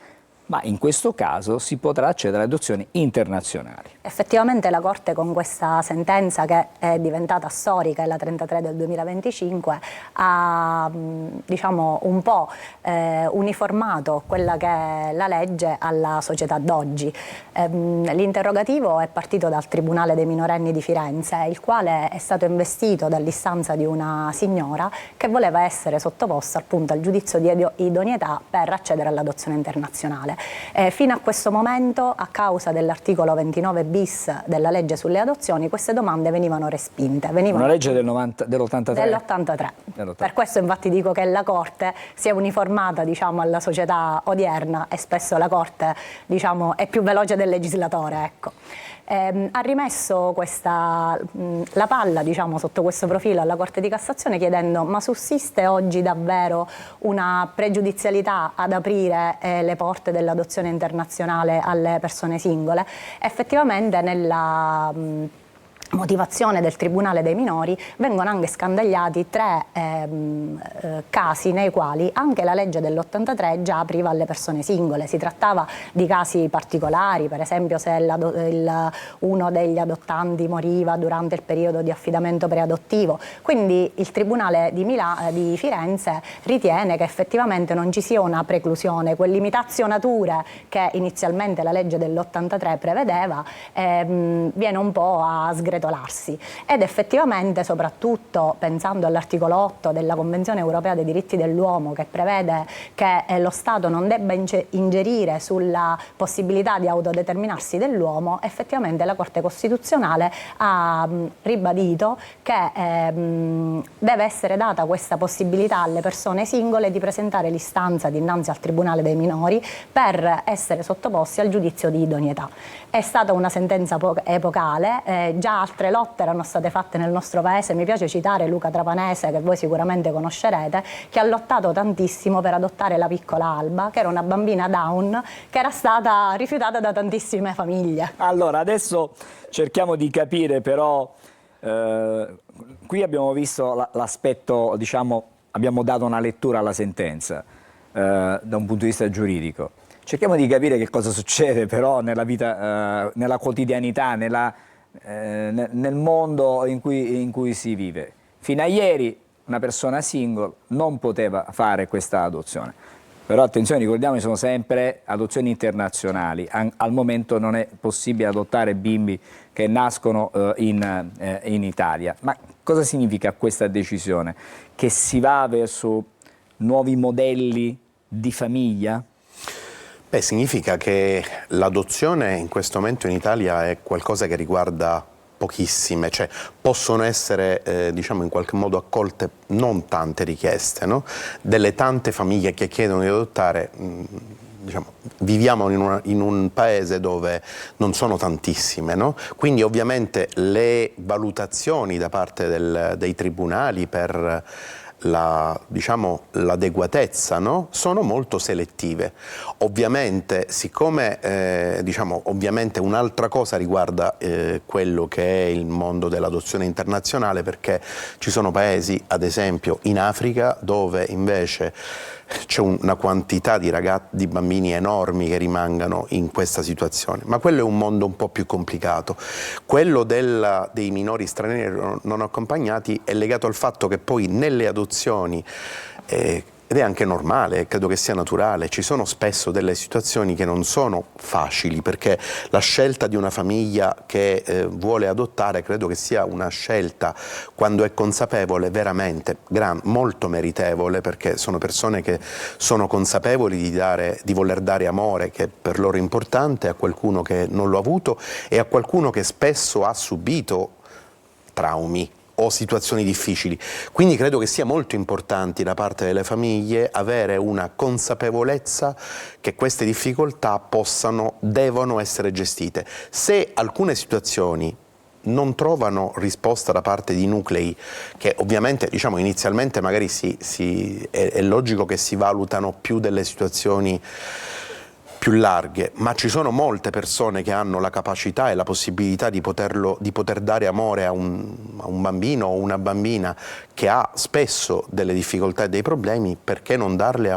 ma in questo caso si potrà accedere alle adozioni internazionali. Effettivamente la Corte con questa sentenza che è diventata storica, è la 33 del 2025, ha diciamo, un po' uniformato quella che è la legge alla società d'oggi. L'interrogativo è partito dal Tribunale dei minorenni di Firenze, il quale è stato investito dall'istanza di una signora che voleva essere sottoposta appunto al giudizio di idoneità per accedere all'adozione internazonale. Fino a questo momento, a causa dell'articolo 29 bis della legge sulle adozioni, queste domande venivano respinte. Una legge dell'83? Dell'83. Per questo infatti dico che la Corte si è uniformata diciamo, alla società odierna e spesso la Corte diciamo, è più veloce del legislatore. Ecco. Ha rimesso la palla diciamo, sotto questo profilo alla Corte di Cassazione chiedendo ma sussiste oggi davvero una pregiudizialità ad aprire le porte dell'adozione internazionale alle persone singole? Effettivamente nella motivazione del Tribunale dei minori vengono anche scandagliati 3 casi nei quali anche la legge dell'83 già apriva alle persone singole. Si trattava di casi particolari, per esempio se uno degli adottanti moriva durante il periodo di affidamento preadottivo. Quindi il Tribunale di Firenze ritiene che effettivamente non ci sia una preclusione, quell'imitationature che inizialmente la legge dell'83 prevedeva viene un po' a sgretolare. Ed effettivamente, soprattutto pensando all'articolo 8 della Convenzione Europea dei diritti dell'uomo che prevede che lo Stato non debba ingerire sulla possibilità di autodeterminarsi dell'uomo, effettivamente la Corte Costituzionale ha ribadito che deve essere data questa possibilità alle persone singole di presentare l'istanza dinanzi al Tribunale dei minori per essere sottoposti al giudizio di idoneità. È stata una sentenza epocale, già altre lotte erano state fatte nel nostro paese. Mi piace citare Luca Trapanese, che voi sicuramente conoscerete, che ha lottato tantissimo per adottare la piccola Alba, che era una bambina Down che era stata rifiutata da tantissime famiglie. Allora, adesso cerchiamo di capire però, qui abbiamo visto l'aspetto, diciamo, abbiamo dato una lettura alla sentenza da un punto di vista giuridico. Cerchiamo di capire che cosa succede però nella vita, nella quotidianità, nel mondo in cui si vive. Fino a ieri una persona single non poteva fare questa adozione. Però attenzione, ricordiamo che sono sempre adozioni internazionali, al momento non è possibile adottare bimbi che nascono in Italia. Ma cosa significa questa decisione? Che si va verso nuovi modelli di famiglia? Beh, significa che l'adozione in questo momento in Italia è qualcosa che riguarda pochissime, cioè possono essere diciamo in qualche modo accolte non tante richieste, no? Delle tante famiglie che chiedono di adottare, diciamo, viviamo in un paese dove non sono tantissime, no? Quindi ovviamente le valutazioni da parte dei tribunali per l'adeguatezza, no? Sono molto selettive. Ovviamente, siccome ovviamente un'altra cosa riguarda quello che è il mondo dell'adozione internazionale, perché ci sono paesi, ad esempio in Africa, dove invece c'è una quantità di bambini enormi che rimangano in questa situazione, ma quello è un mondo un po' più complicato. Quello dei minori stranieri non accompagnati è legato al fatto che poi nelle adozioni, ed è anche normale, credo che sia naturale, ci sono spesso delle situazioni che non sono facili, perché la scelta di una famiglia che vuole adottare credo che sia una scelta, quando è consapevole, veramente molto meritevole, perché sono persone che sono consapevoli di voler dare amore, che per loro è importante, a qualcuno che non lo ha avuto e a qualcuno che spesso ha subito traumi o situazioni difficili. Quindi credo che sia molto importante da parte delle famiglie avere una consapevolezza che queste difficoltà devono essere gestite. Se alcune situazioni non trovano risposta da parte di nuclei, che ovviamente inizialmente magari è logico che si valutano più delle situazioni più larghe, ma ci sono molte persone che hanno la capacità e la possibilità di poter dare amore a un bambino o una bambina che ha spesso delle difficoltà e dei problemi, perché non darle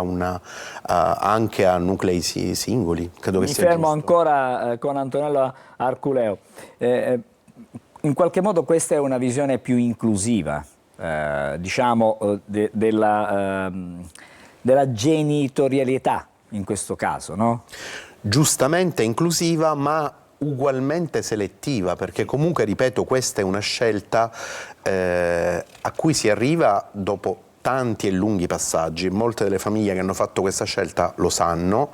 anche a nuclei singoli? Credo che Mi sia fermo giusto. ancora con Antonello Arculeo. In qualche modo questa è una visione più inclusiva, della genitorialità in questo caso, no? Giustamente inclusiva, ma ugualmente selettiva, perché comunque, ripeto, questa è una scelta a cui si arriva dopo tanti e lunghi passaggi. Molte delle famiglie che hanno fatto questa scelta lo sanno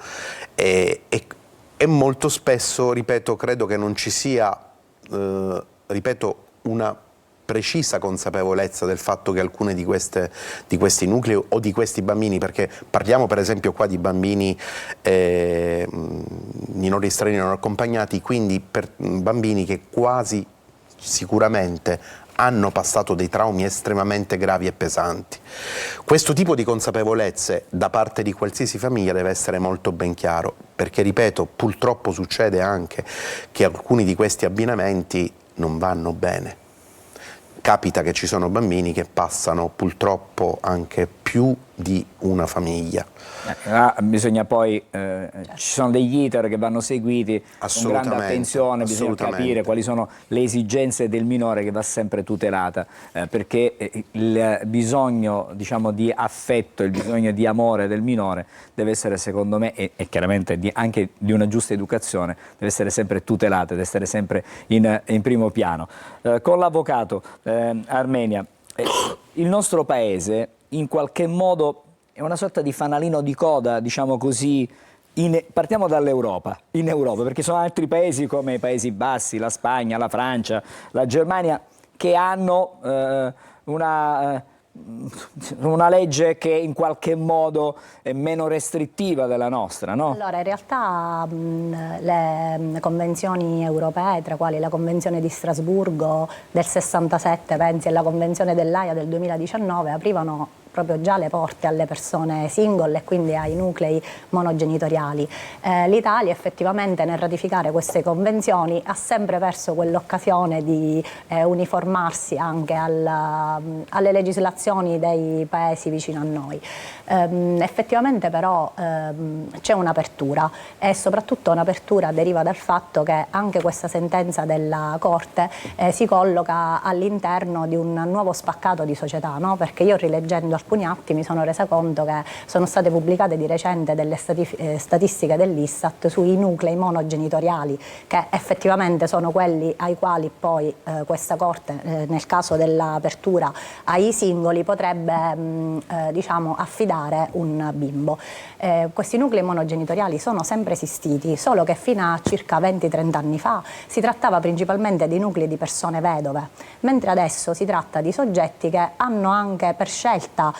e molto spesso, ripeto, credo che non ci sia una precisa consapevolezza del fatto che alcune di questi nuclei o di questi bambini, perché parliamo per esempio qua di bambini minori stranieri non accompagnati, quindi per bambini che quasi sicuramente hanno passato dei traumi estremamente gravi e pesanti. Questo tipo di consapevolezze da parte di qualsiasi famiglia deve essere molto ben chiaro, perché, ripeto, purtroppo succede anche che alcuni di questi abbinamenti non vanno bene. Capita che ci sono bambini che passano purtroppo anche più di una famiglia. Bisogna poi, ci sono degli iter che vanno seguiti con grande attenzione, bisogna capire quali sono le esigenze del minore, che va sempre tutelata, perché il bisogno, di affetto, il bisogno di amore del minore deve essere, secondo me, e chiaramente anche di una giusta educazione, deve essere sempre tutelata, deve essere sempre in primo piano. Con l'avvocato Armenia, il nostro paese in qualche modo è una sorta di fanalino di coda, diciamo così, partiamo dall'Europa, in Europa, perché sono altri paesi come i Paesi Bassi, la Spagna, la Francia, la Germania, che hanno una legge che in qualche modo è meno restrittiva della nostra, no? Allora, in realtà le convenzioni europee, tra quali la Convenzione di Strasburgo del 67, pensi, e la Convenzione dell'Aia del 2019, aprivano proprio già le porte alle persone single e quindi ai nuclei monogenitoriali. L'Italia effettivamente nel ratificare queste convenzioni ha sempre perso quell'occasione di uniformarsi anche alle legislazioni dei paesi vicino a noi. Effettivamente però c'è un'apertura e soprattutto un'apertura deriva dal fatto che anche questa sentenza della Corte si colloca all'interno di un nuovo spaccato di società, no? Perché io rileggendo alcuni atti mi sono resa conto che sono state pubblicate di recente delle statistiche dell'Istat sui nuclei monogenitoriali, che effettivamente sono quelli ai quali poi questa Corte nel caso dell'apertura ai singoli potrebbe diciamo affidare un bimbo. Questi nuclei monogenitoriali sono sempre esistiti, solo che fino a circa 20-30 anni fa si trattava principalmente di nuclei di persone vedove, mentre adesso si tratta di soggetti che hanno anche per scelta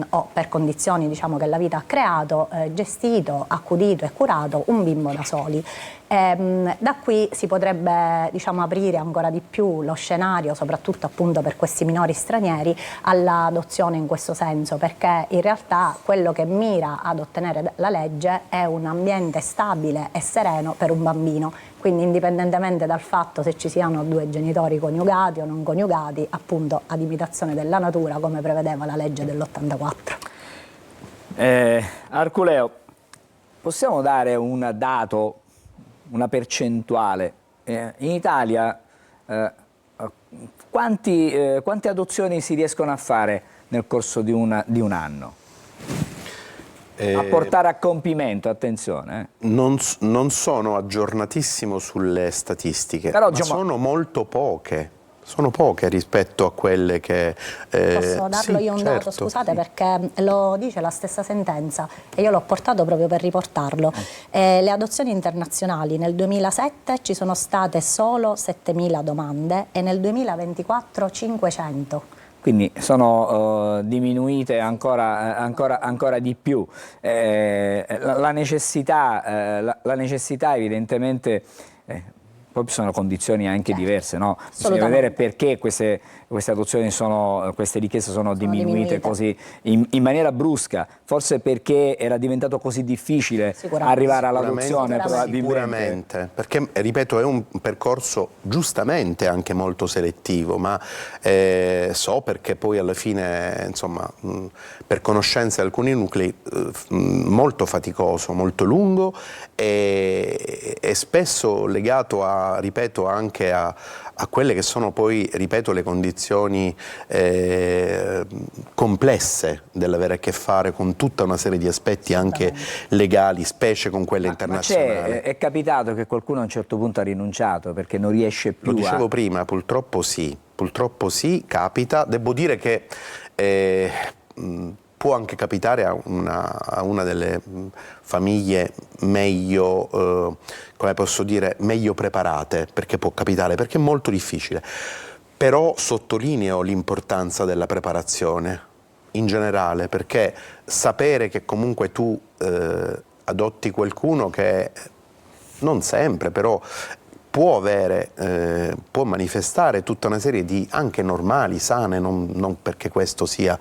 o per condizioni diciamo che la vita ha creato, gestito, accudito e curato un bimbo da soli. Da qui si potrebbe diciamo, aprire ancora di più lo scenario, soprattutto appunto per questi minori stranieri, all'adozione in questo senso, perché in realtà quello che mira ad ottenere la legge è un ambiente stabile e sereno per un bambino, quindi indipendentemente dal fatto se ci siano due genitori coniugati o non coniugati, appunto ad imitazione della natura come prevedeva la legge dell'84. Arculeo, possiamo dare un dato, una percentuale? In Italia quante adozioni si riescono a fare nel corso di un anno? A portare a compimento, attenzione. Non sono aggiornatissimo sulle statistiche, però, ma sono molto poche. Sono poche rispetto a quelle che... Posso darlo io un dato, certo. scusate, perché lo dice la stessa sentenza e io l'ho portato proprio per riportarlo. Le adozioni internazionali nel 2007 ci sono state solo 7.000 domande e nel 2024 500. Quindi sono diminuite ancora di più. La necessità evidentemente... Poi ci sono condizioni anche diverse, no? Bisogna vedere perché queste richieste sono diminuite così in maniera brusca, forse perché era diventato così difficile arrivare all'adozione probabilmente. Sicuramente, perché ripeto è un percorso giustamente anche molto selettivo, ma so perché poi alla fine insomma per conoscenza di alcuni nuclei molto faticoso, molto lungo e spesso legato a, ripeto, anche a quelle che sono poi, ripeto, le condizioni complesse dell'avere a che fare con tutta una serie di aspetti anche legali, specie con quelle internazionali. È capitato che qualcuno a un certo punto ha rinunciato perché non riesce più Lo dicevo prima, purtroppo sì, capita. Devo dire che può anche capitare a una delle famiglie meglio, come posso dire, meglio preparate, perché può capitare, perché è molto difficile. Però sottolineo l'importanza della preparazione in generale, perché sapere che comunque tu adotti qualcuno che non sempre, però può manifestare tutta una serie di anche normali, sane, non perché questo sia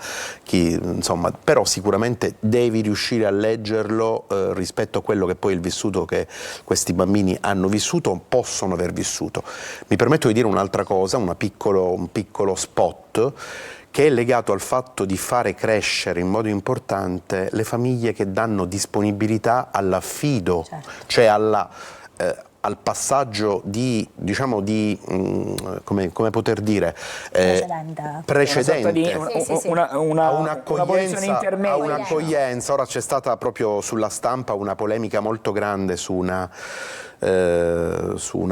insomma, però sicuramente devi riuscire a leggerlo rispetto a quello che poi il vissuto che questi bambini hanno vissuto o possono aver vissuto. Mi permetto di dire un'altra cosa, un piccolo spot che è legato al fatto di fare crescere in modo importante le famiglie che danno disponibilità all'affido, cioè al passaggio come poter dire, precedente a un'accoglienza. Ora c'è stata proprio sulla stampa una polemica molto grande su una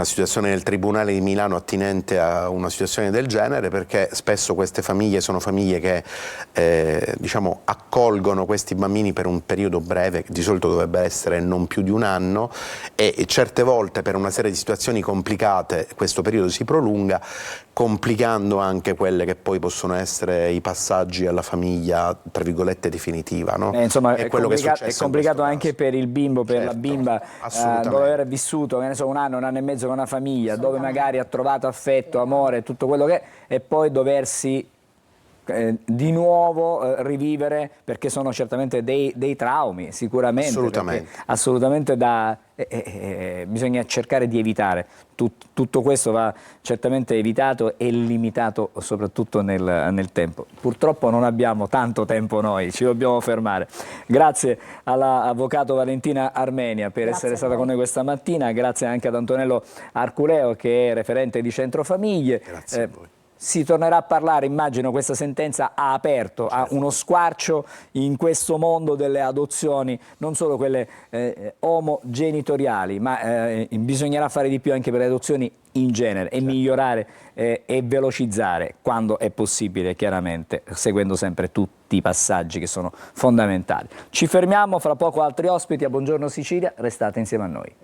situazione del Tribunale di Milano attinente a una situazione del genere, perché spesso queste famiglie sono famiglie che accolgono questi bambini per un periodo breve, che di solito dovrebbe essere non più di un anno, e certe volte per una serie di situazioni complicate questo periodo si prolunga, complicando anche quelle che poi possono essere i passaggi alla famiglia tra virgolette definitiva, no? Insomma è complicato anche per il bimbo, per la bimba, dopo aver vissuto un anno e mezzo con una famiglia dove magari ha trovato affetto, amore, tutto quello che è, e poi doversi di nuovo rivivere, perché sono certamente dei traumi, sicuramente. Assolutamente bisogna cercare di evitare. Tutto questo va certamente evitato e limitato soprattutto nel tempo. Purtroppo non abbiamo tanto tempo noi, ci dobbiamo fermare. Grazie all'avvocato Valentina Armenia per essere stata con noi questa mattina, grazie anche ad Antonello Arculeo che è referente di Centro Famiglie. Grazie a voi. Si tornerà a parlare, immagino questa sentenza ha aperto a uno squarcio in questo mondo delle adozioni, non solo quelle omogenitoriali, ma bisognerà fare di più anche per le adozioni in genere e migliorare e velocizzare quando è possibile, chiaramente, seguendo sempre tutti i passaggi che sono fondamentali. Ci fermiamo, fra poco altri ospiti a Buongiorno Sicilia, restate insieme a noi.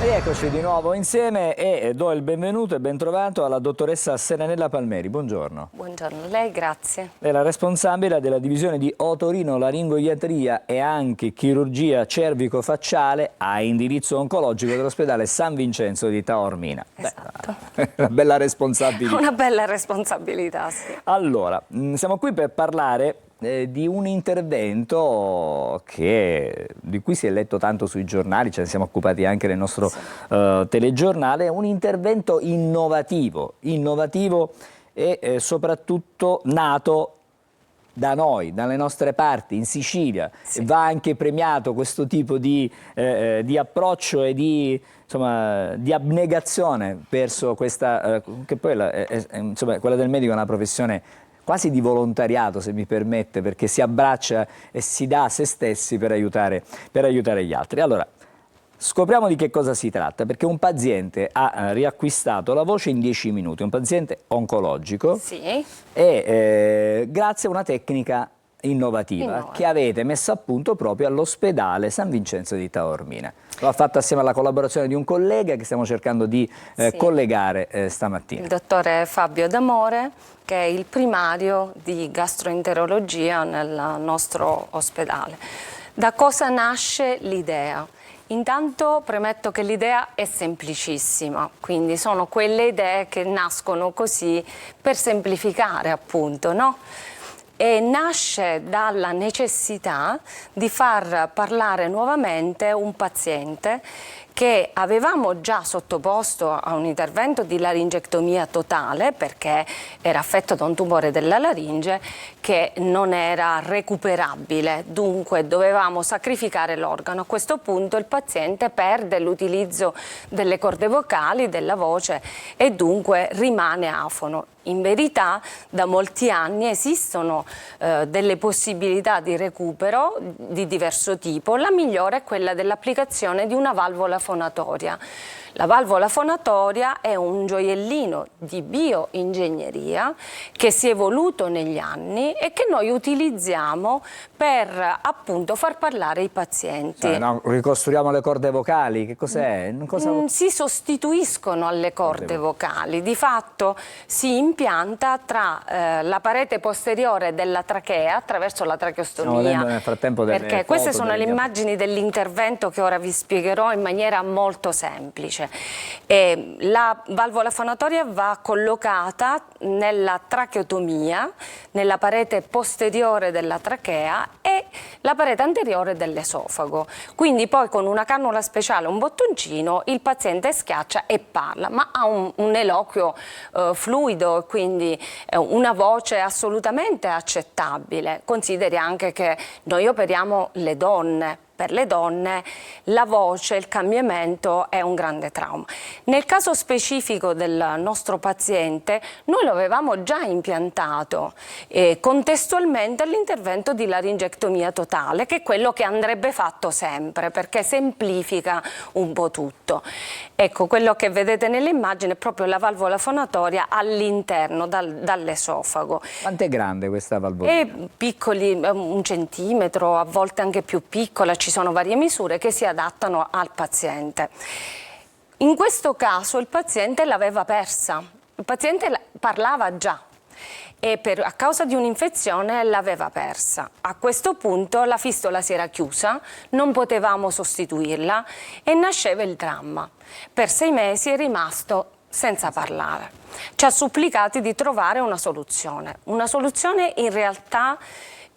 Eccoci di nuovo insieme e do il benvenuto e ben trovato alla dottoressa Serenella Palmeri. Buongiorno. Buongiorno a lei, grazie. È la responsabile della divisione di otorino-laringoiatria e anche chirurgia cervico-facciale a indirizzo oncologico dell'ospedale San Vincenzo di Taormina. Esatto. Una bella responsabilità. Una bella responsabilità, sì. Allora, siamo qui per parlare di un intervento di cui si è letto tanto sui giornali, ce ne siamo occupati anche nel nostro telegiornale, un intervento innovativo e soprattutto nato da noi, dalle nostre parti, in Sicilia. Sì. Va anche premiato questo tipo di approccio e di abnegazione verso questa, che poi quella del medico è una professione quasi di volontariato, se mi permette, perché si abbraccia e si dà a se stessi per aiutare gli altri. Allora, scopriamo di che cosa si tratta, perché un paziente ha riacquistato la voce in 10 minuti, un paziente oncologico, sì. E grazie a una tecnica innovativa che avete messo a punto proprio all'ospedale San Vincenzo di Taormina. Lo ha fatto assieme alla collaborazione di un collega che stiamo cercando di collegare stamattina. Il dottore Fabio D'Amore, che è il primario di gastroenterologia nel nostro ospedale. Da cosa nasce l'idea? Intanto premetto che l'idea è semplicissima, quindi sono quelle idee che nascono così per semplificare, appunto, no? E nasce dalla necessità di far parlare nuovamente un paziente che avevamo già sottoposto a un intervento di laringectomia totale perché era affetto da un tumore della laringe che non era recuperabile, dunque dovevamo sacrificare l'organo. A questo punto il paziente perde l'utilizzo delle corde vocali, della voce e dunque rimane afono. In verità da molti anni esistono delle possibilità di recupero di diverso tipo. La migliore è quella dell'applicazione di una valvola fonatoria. La valvola fonatoria è un gioiellino di bioingegneria che si è evoluto negli anni e che noi utilizziamo per appunto far parlare i pazienti. Ricostruiamo le corde vocali, che cos'è? Si sostituiscono alle corde vocali, di fatto si impianta tra la parete posteriore della trachea attraverso la tracheostomia, nel frattempo perché queste sono le immagini dell'intervento che ora vi spiegherò in maniera molto semplice. E la valvola fonatoria va collocata nella tracheotomia, nella parete posteriore della trachea e la parete anteriore dell'esofago. Quindi poi con una cannula speciale, un bottoncino, il paziente schiaccia e parla, ma ha un eloquio fluido, quindi una voce assolutamente accettabile. Consideri anche che noi operiamo le donne. Per le donne la voce, il cambiamento è un grande trauma. Nel caso specifico del nostro paziente noi lo avevamo già impiantato contestualmente all'intervento di laringectomia totale, che è quello che andrebbe fatto sempre perché semplifica un po' tutto. Ecco, quello che vedete nell'immagine è proprio la valvola fonatoria all'interno dall'esofago. Quanto è grande questa valvola? È piccoli, 1 centimetro, a volte anche più piccola. Ci sono varie misure che si adattano al paziente. In questo caso il paziente l'aveva persa, il paziente parlava già, e a causa di un'infezione l'aveva persa. A questo punto la fistola si era chiusa, non potevamo sostituirla e nasceva il dramma. Per 6 mesi è rimasto senza parlare. Ci ha supplicati di trovare una soluzione. Una soluzione in realtà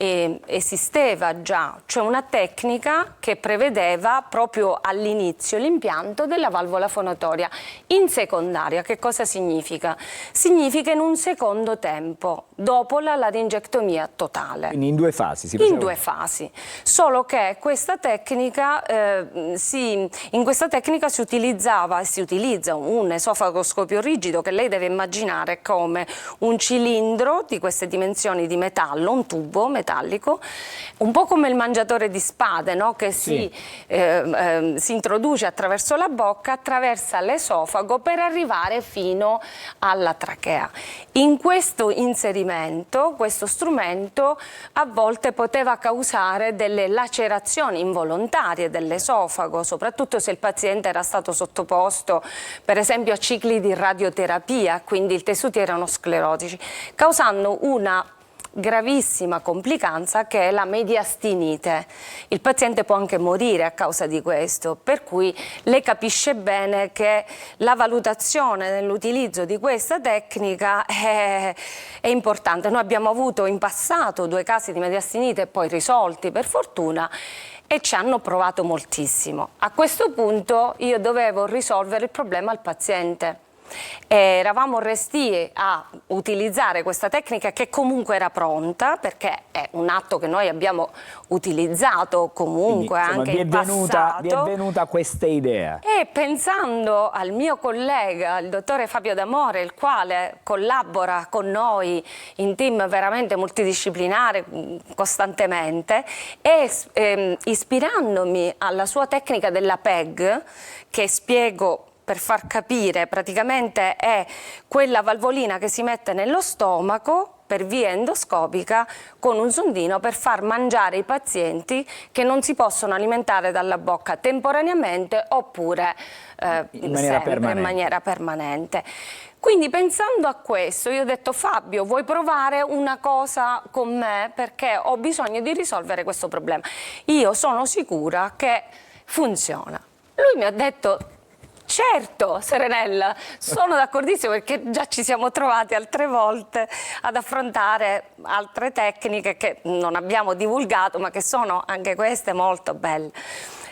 esisteva già, cioè una tecnica che prevedeva proprio all'inizio l'impianto della valvola fonatoria in secondaria. Che cosa significa? Significa in un secondo tempo, dopo la laringectomia totale. Quindi in 2 fasi? In 2 fasi, solo che questa tecnica, in questa tecnica si utilizzava e si utilizza un esofagoscopio rigido che lei deve immaginare come un cilindro di queste dimensioni di metallo, un tubo metallico, un po' come il mangiatore di spade, no? Che si introduce attraverso la bocca, attraversa l'esofago per arrivare fino alla trachea. In questo inserimento, questo strumento a volte poteva causare delle lacerazioni involontarie dell'esofago, soprattutto se il paziente era stato sottoposto per esempio a cicli di radioterapia, quindi i tessuti erano sclerotici, causando una gravissima complicanza che è la mediastinite. Il paziente può anche morire a causa di questo, per cui lei capisce bene che la valutazione nell'utilizzo di questa tecnica è importante. Noi abbiamo avuto in passato 2 casi di mediastinite poi risolti per fortuna e ci hanno provato moltissimo. A questo punto io dovevo risolvere il problema al paziente. Eravamo restii a utilizzare questa tecnica che comunque era pronta, perché è un atto che noi abbiamo utilizzato comunque. Quindi, insomma, anche in passato. Vi è venuta questa idea? E pensando al mio collega, il dottore Fabio D'Amore, il quale collabora con noi in team veramente multidisciplinare costantemente, e ispirandomi alla sua tecnica della PEG, che spiego per far capire, praticamente è quella valvolina che si mette nello stomaco per via endoscopica con un sondino per far mangiare i pazienti che non si possono alimentare dalla bocca temporaneamente oppure in maniera permanente. Quindi pensando a questo io ho detto: Fabio, vuoi provare una cosa con me, perché ho bisogno di risolvere questo problema, io sono sicura che funziona. Lui mi ha detto: certo Serenella, sono d'accordissimo, perché già ci siamo trovati altre volte ad affrontare altre tecniche che non abbiamo divulgato ma che sono anche queste molto belle,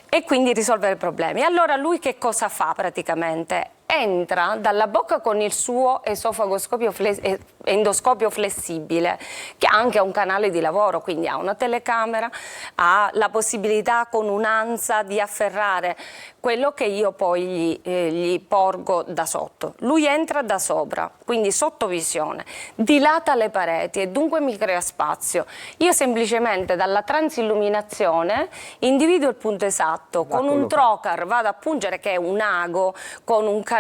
e quindi risolvere problemi. Allora lui che cosa fa praticamente? Entra dalla bocca con il suo endoscopio flessibile, che ha anche un canale di lavoro, quindi ha una telecamera, ha la possibilità con un'ansa di afferrare quello che io poi gli porgo da sotto. Lui entra da sopra, quindi sotto visione, dilata le pareti e dunque mi crea spazio. Io semplicemente dalla transilluminazione individuo il punto esatto, con un trocar vado a pungere, che è un ago con un canale,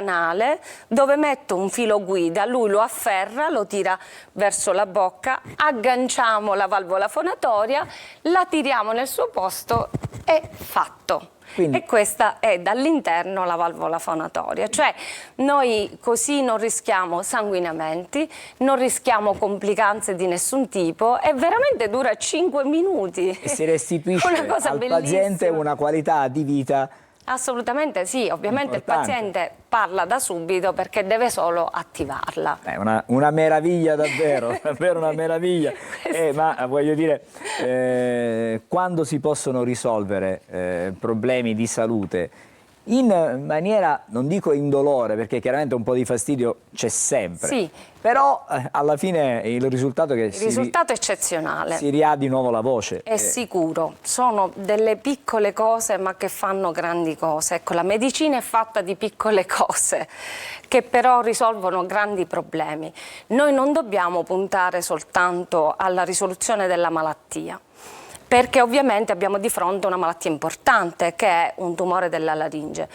dove metto un filo guida, lui lo afferra, lo tira verso la bocca, agganciamo la valvola fonatoria, la tiriamo nel suo posto e fatto. Quindi. E questa è dall'interno la valvola fonatoria, cioè noi così non rischiamo sanguinamenti, non rischiamo complicanze di nessun tipo, e veramente dura 5 minuti. E si restituisce al paziente una qualità di vita. Assolutamente sì, ovviamente importante. Il paziente parla da subito perché deve solo attivarla. È una meraviglia davvero, davvero una meraviglia. Ma voglio dire, quando si possono risolvere problemi di salute in maniera, non dico indolore, perché chiaramente un po' di fastidio c'è sempre, sì, però alla fine il risultato è eccezionale. Si riha di nuovo la voce. È sicuro, sono delle piccole cose ma che fanno grandi cose. Ecco, la medicina è fatta di piccole cose che però risolvono grandi problemi. Noi non dobbiamo puntare soltanto alla risoluzione della malattia, perché ovviamente abbiamo di fronte una malattia importante che è un tumore della laringe,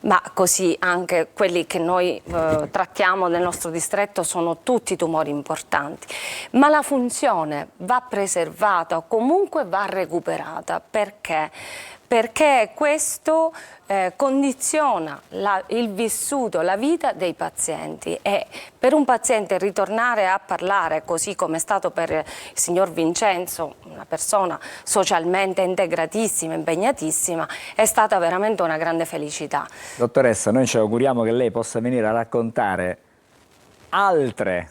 ma così anche quelli che noi trattiamo nel nostro distretto sono tutti tumori importanti, ma la funzione va preservata o comunque va recuperata. Perché? perché questo condiziona il vissuto, la vita dei pazienti, e per un paziente ritornare a parlare, così come è stato per il signor Vincenzo, una persona socialmente integratissima, impegnatissima, è stata veramente una grande felicità. Dottoressa, noi ci auguriamo che lei possa venire a raccontare altre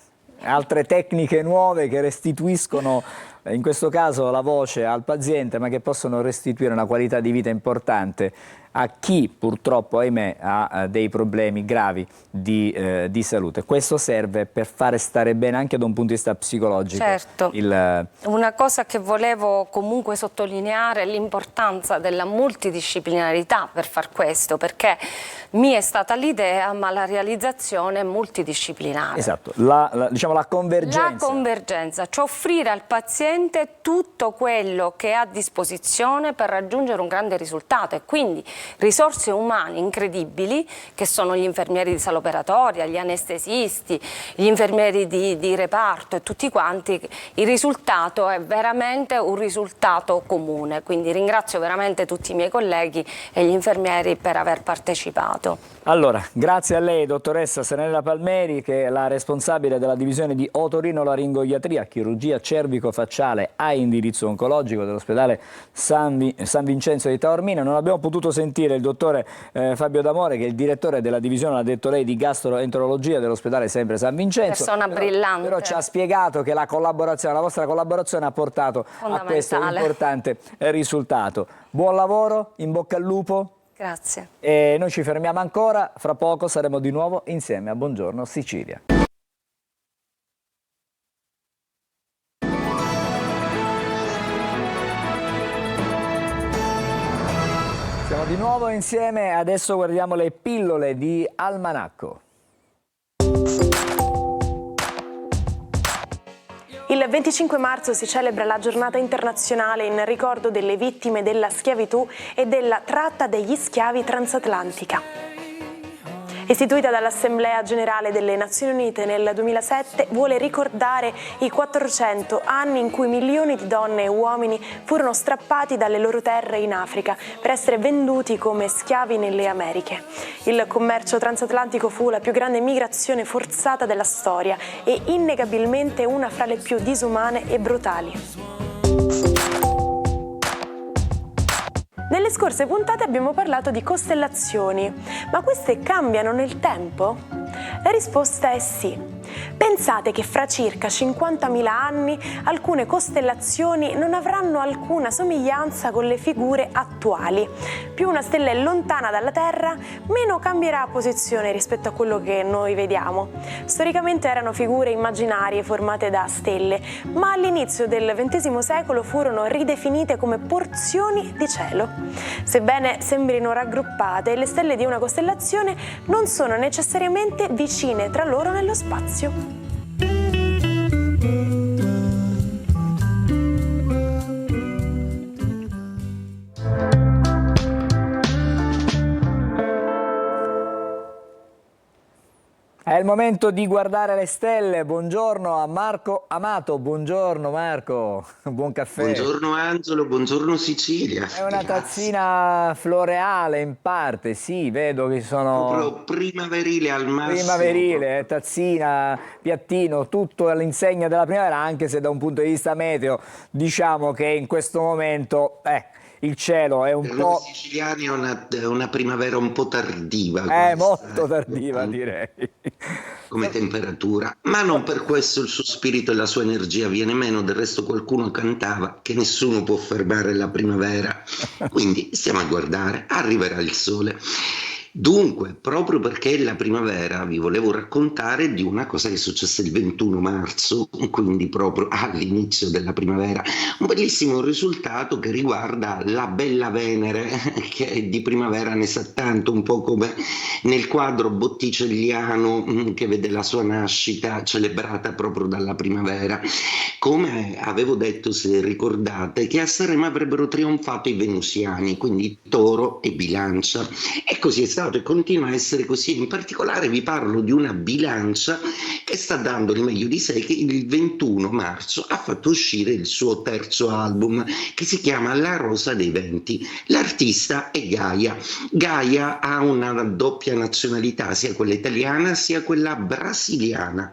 tecniche nuove che restituiscono in questo caso la voce al paziente, ma che possono restituire una qualità di vita importante a chi purtroppo, ahimè, ha dei problemi gravi di salute. Questo serve per fare stare bene anche da un punto di vista psicologico. Certo. Una cosa che volevo comunque sottolineare è l'importanza della multidisciplinarità per far questo, perché mi è stata l'idea, ma la realizzazione è multidisciplinare. Esatto, diciamo la convergenza. La convergenza, cioè offrire al paziente tutto quello che ha a disposizione per raggiungere un grande risultato, e quindi risorse umane incredibili, che sono gli infermieri di sala operatoria, gli anestesisti, gli infermieri di reparto e tutti quanti. Il risultato è veramente un risultato comune, quindi ringrazio veramente tutti i miei colleghi e gli infermieri per aver partecipato. Allora, grazie a lei, dottoressa Serenella Palmeri, che è la responsabile della divisione di otorinolaringoiatria, chirurgia cervico-facciale a indirizzo oncologico dell'ospedale San Vincenzo di Taormina. Non abbiamo potuto sentire il dottore Fabio D'Amore, che è il direttore della divisione, l'ha detto lei, di gastroenterologia dell'ospedale sempre San Vincenzo. Persona brillante. Però ci ha spiegato che la vostra collaborazione ha portato a questo importante risultato. Buon lavoro, in bocca al lupo. Grazie. E noi ci fermiamo ancora, fra poco saremo di nuovo insieme a Buongiorno Sicilia. Siamo di nuovo insieme, adesso guardiamo le pillole di Almanacco. Il 25 marzo si celebra la giornata internazionale in ricordo delle vittime della schiavitù e della tratta degli schiavi transatlantica. Istituita dall'Assemblea Generale delle Nazioni Unite nel 2007, vuole ricordare i 400 anni in cui milioni di donne e uomini furono strappati dalle loro terre in Africa per essere venduti come schiavi nelle Americhe. Il commercio transatlantico fu la più grande migrazione forzata della storia e innegabilmente una fra le più disumane e brutali. Nelle scorse puntate abbiamo parlato di costellazioni, ma queste cambiano nel tempo? La risposta è sì. Pensate che fra circa 50.000 anni alcune costellazioni non avranno alcuna somiglianza con le figure attuali. Più una stella è lontana dalla Terra, meno cambierà posizione rispetto a quello che noi vediamo. Storicamente erano figure immaginarie formate da stelle, ma all'inizio del XX secolo furono ridefinite come porzioni di cielo. Sebbene sembrino raggruppate, le stelle di una costellazione non sono necessariamente vicine tra loro nello spazio. È il momento di guardare le stelle. Buongiorno a Marco Amato. Buongiorno Marco, buon caffè. Buongiorno Angelo, buongiorno Sicilia. È una tazzina floreale in parte, sì, vedo che sono... Proprio primaverile al massimo. Primaverile, tazzina, piattino, tutto all'insegna della primavera, anche se da un punto di vista meteo diciamo che in questo momento... il cielo è un per po'... noi siciliani è una primavera un po' tardiva. Molto tardiva, direi. Come temperatura. Ma non per questo il suo spirito e la sua energia viene meno. Del resto qualcuno cantava che nessuno può fermare la primavera. Quindi stiamo a guardare, arriverà il sole. Dunque, proprio perché è la primavera, vi volevo raccontare di una cosa che è successa il 21 marzo, quindi proprio all'inizio della primavera. Un bellissimo risultato che riguarda la bella Venere, che di primavera ne sa tanto, un po' come nel quadro botticelliano che vede la sua nascita celebrata proprio dalla primavera. Come avevo detto, se ricordate, che a Sanremo avrebbero trionfato i venusiani, quindi Toro e Bilancia. E così è stato stato e continua a essere così. In particolare vi parlo di una Bilancia che sta dando il meglio di sé, che il 21 marzo ha fatto uscire il suo terzo album che si chiama La Rosa dei Venti. L'artista è Gaia. Gaia ha una doppia nazionalità, sia quella italiana sia quella brasiliana.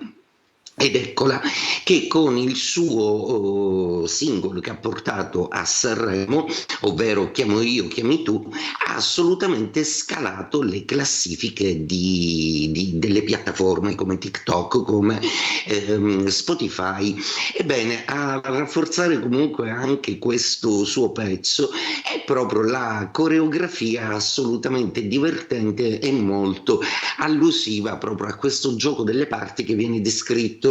Ed eccola che con il suo singolo che ha portato a Sanremo, ovvero Chiamo io, chiami tu, ha assolutamente scalato le classifiche delle piattaforme come TikTok, come Spotify. Ebbene, a rafforzare comunque anche questo suo pezzo è proprio la coreografia assolutamente divertente e molto allusiva proprio a questo gioco delle parti che viene descritto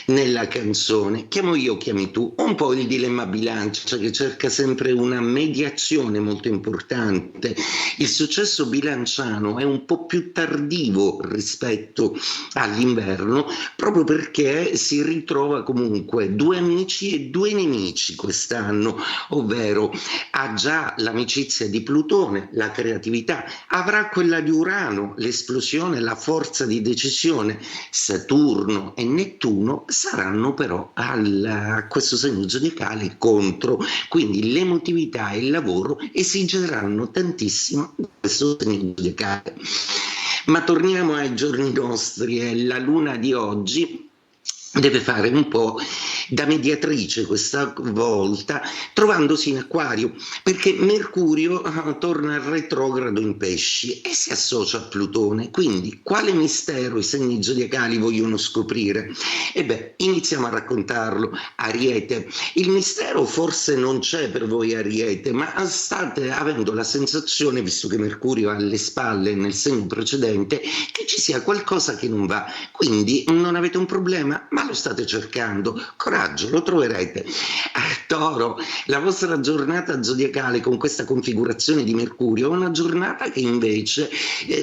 nella canzone. Chiamo io, chiami tu, un po' il dilemma bilancia che cerca sempre una mediazione molto importante. Il successo bilanciano è un po' più tardivo rispetto all'inverno, proprio perché si ritrova comunque due amici e due nemici quest'anno, ovvero ha già l'amicizia di Plutone, la creatività, avrà quella di Urano, l'esplosione, la forza di decisione. Saturno e Nettuno saranno però a questo segno zodiacale contro, quindi l'emotività e il lavoro esigeranno tantissimo questo segno zodiacale. Ma torniamo ai giorni nostri, e la luna di oggi deve fare un po' da mediatrice questa volta, trovandosi in Acquario, perché Mercurio torna al retrogrado in Pesci e si associa a Plutone. Quindi quale mistero i segni zodiacali vogliono scoprire? E beh, iniziamo a raccontarlo. Ariete, il mistero forse non c'è per voi Ariete, ma state avendo la sensazione, visto che Mercurio ha alle spalle nel segno precedente, che ci sia qualcosa che non va. Quindi non avete un problema, ma lo state cercando. Coraggio, lo troverete. Toro, la vostra giornata zodiacale con questa configurazione di Mercurio è una giornata che invece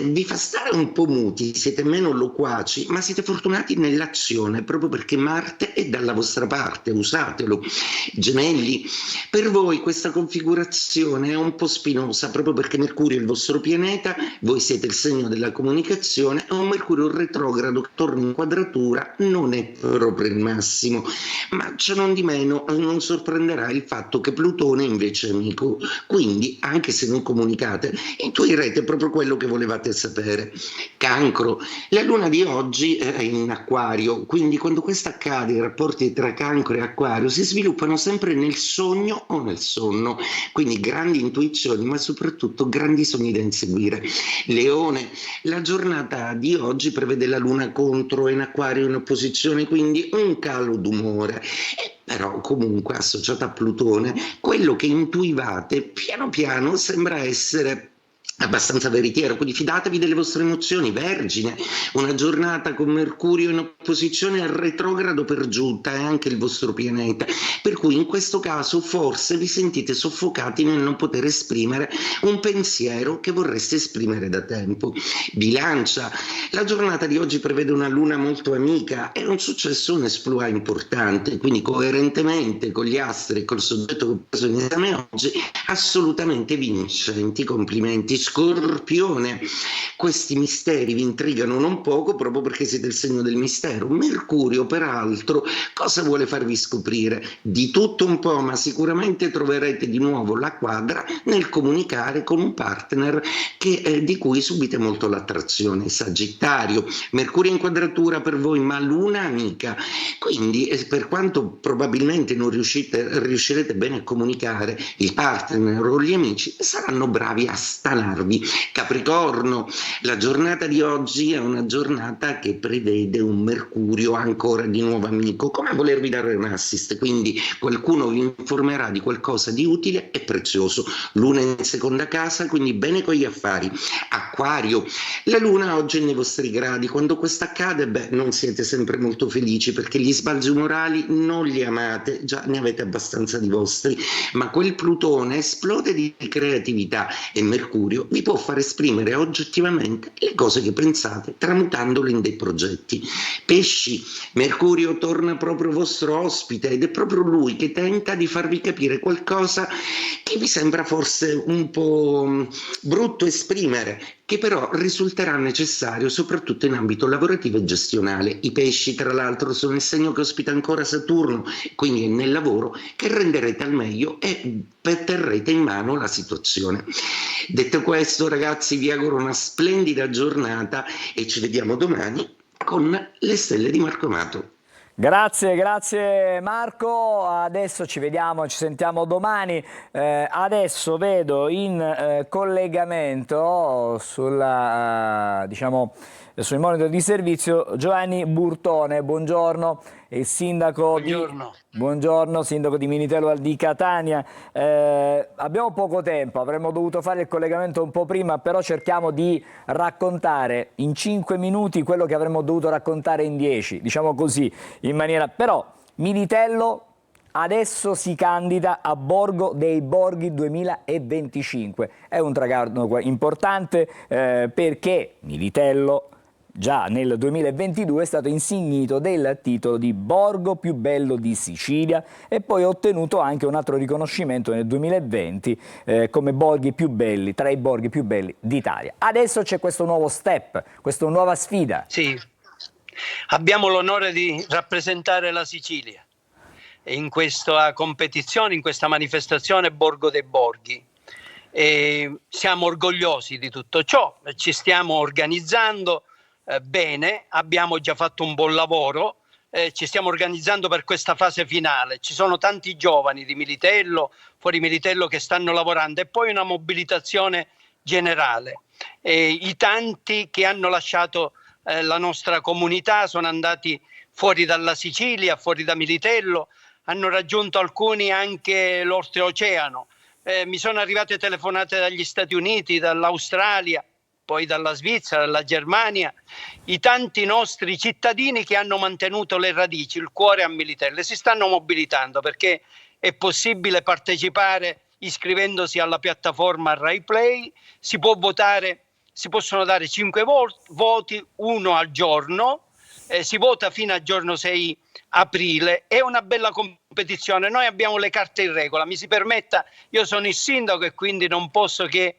vi fa stare un po' muti, siete meno loquaci, ma siete fortunati nell'azione, proprio perché Marte è dalla vostra parte, usatelo. Gemelli, per voi questa configurazione è un po' spinosa, proprio perché Mercurio è il vostro pianeta, voi siete il segno della comunicazione, e un Mercurio retrogrado che torna in quadratura non è proprio il massimo, ma ciò non di meno non sorprenderà il fatto che Plutone invece è amico, quindi anche se non comunicate intuirete proprio quello che volevate sapere. Cancro, la luna di oggi è in Acquario, quindi quando questo accade i rapporti tra Cancro e Acquario si sviluppano sempre nel sogno o nel sonno, quindi grandi intuizioni ma soprattutto grandi sogni da inseguire. Leone, la giornata di oggi prevede la luna contro in Acquario in opposizione, quindi un calo d'umore, però comunque associata a Plutone quello che intuivate piano piano sembra essere abbastanza veritiero, quindi fidatevi delle vostre emozioni. Vergine, una giornata con Mercurio in opposizione al retrogrado per giunta, è anche il vostro pianeta, per cui in questo caso forse vi sentite soffocati nel non poter esprimere un pensiero che vorreste esprimere da tempo. Bilancia, la giornata di oggi prevede una luna molto amica, è un successo, un exploit importante, quindi coerentemente con gli astri e col soggetto che ho preso in esame oggi, assolutamente vincenti, complimenti. Scorpione, questi misteri vi intrigano non poco proprio perché siete il segno del mistero. Mercurio peraltro cosa vuole farvi scoprire? Di tutto un po', ma sicuramente troverete di nuovo la quadra nel comunicare con un partner di cui subite molto l'attrazione. Sagittario, Mercurio in quadratura per voi ma luna amica, quindi per quanto probabilmente non riuscirete bene a comunicare, il partner o gli amici saranno bravi a stanarvi. Capricorno, la giornata di oggi è una giornata che prevede un Mercurio ancora di nuovo amico, come a volervi dare un assist, quindi qualcuno vi informerà di qualcosa di utile e prezioso. Luna in seconda casa, quindi bene con gli affari. Acquario, la luna oggi è nei vostri gradi, quando questo accade non siete sempre molto felici perché gli sbalzi umorali non li amate, già ne avete abbastanza di vostri, ma quel Plutone esplode di creatività e Mercurio vi può far esprimere oggettivamente le cose che pensate, tramutandole in dei progetti. Pesci, Mercurio torna proprio vostro ospite ed è proprio lui che tenta di farvi capire qualcosa che vi sembra forse un po' brutto esprimere, che però risulterà necessario soprattutto in ambito lavorativo e gestionale. I pesci, tra l'altro, sono il segno che ospita ancora Saturno, quindi è nel lavoro che renderete al meglio e terrete in mano la situazione. Detto questo, ragazzi, vi auguro una splendida giornata e ci vediamo domani con le stelle di Marco Amato. Grazie Marco, adesso ci vediamo, ci sentiamo domani. Adesso vedo in collegamento sui monitor di servizio Giovanni Burtone. Buongiorno, il sindaco buongiorno, sindaco di Militello di Catania. Abbiamo poco tempo, avremmo dovuto fare il collegamento un po' prima, però cerchiamo di raccontare in 5 minuti quello che avremmo dovuto raccontare in 10, diciamo così, in maniera... Però Militello adesso si candida a Borgo dei Borghi 2025. È un traguardo importante perché Militello già nel 2022 è stato insignito del titolo di Borgo più bello di Sicilia e poi ha ottenuto anche un altro riconoscimento nel 2020 come borghi più belli, tra i borghi più belli d'Italia. Adesso c'è questo nuovo step, questa nuova sfida. Sì, abbiamo l'onore di rappresentare la Sicilia in questa competizione, in questa manifestazione Borgo dei Borghi. E siamo orgogliosi di tutto ciò, ci stiamo organizzando bene, abbiamo già fatto un buon lavoro, ci stiamo organizzando per questa fase finale. Ci sono tanti giovani di Militello, fuori Militello che stanno lavorando e poi una mobilitazione generale. I tanti che hanno lasciato la nostra comunità sono andati fuori dalla Sicilia, fuori da Militello, hanno raggiunto alcuni anche l'oltreoceano. Mi sono arrivate telefonate dagli Stati Uniti, dall'Australia, poi dalla Svizzera, dalla Germania, i tanti nostri cittadini che hanno mantenuto le radici, il cuore a Militello, si stanno mobilitando perché è possibile partecipare iscrivendosi alla piattaforma RaiPlay, si può votare, si possono dare 5 voti, uno al giorno, si vota fino al giorno 6 aprile, è una bella competizione, noi abbiamo le carte in regola, mi si permetta, io sono il sindaco e quindi non posso che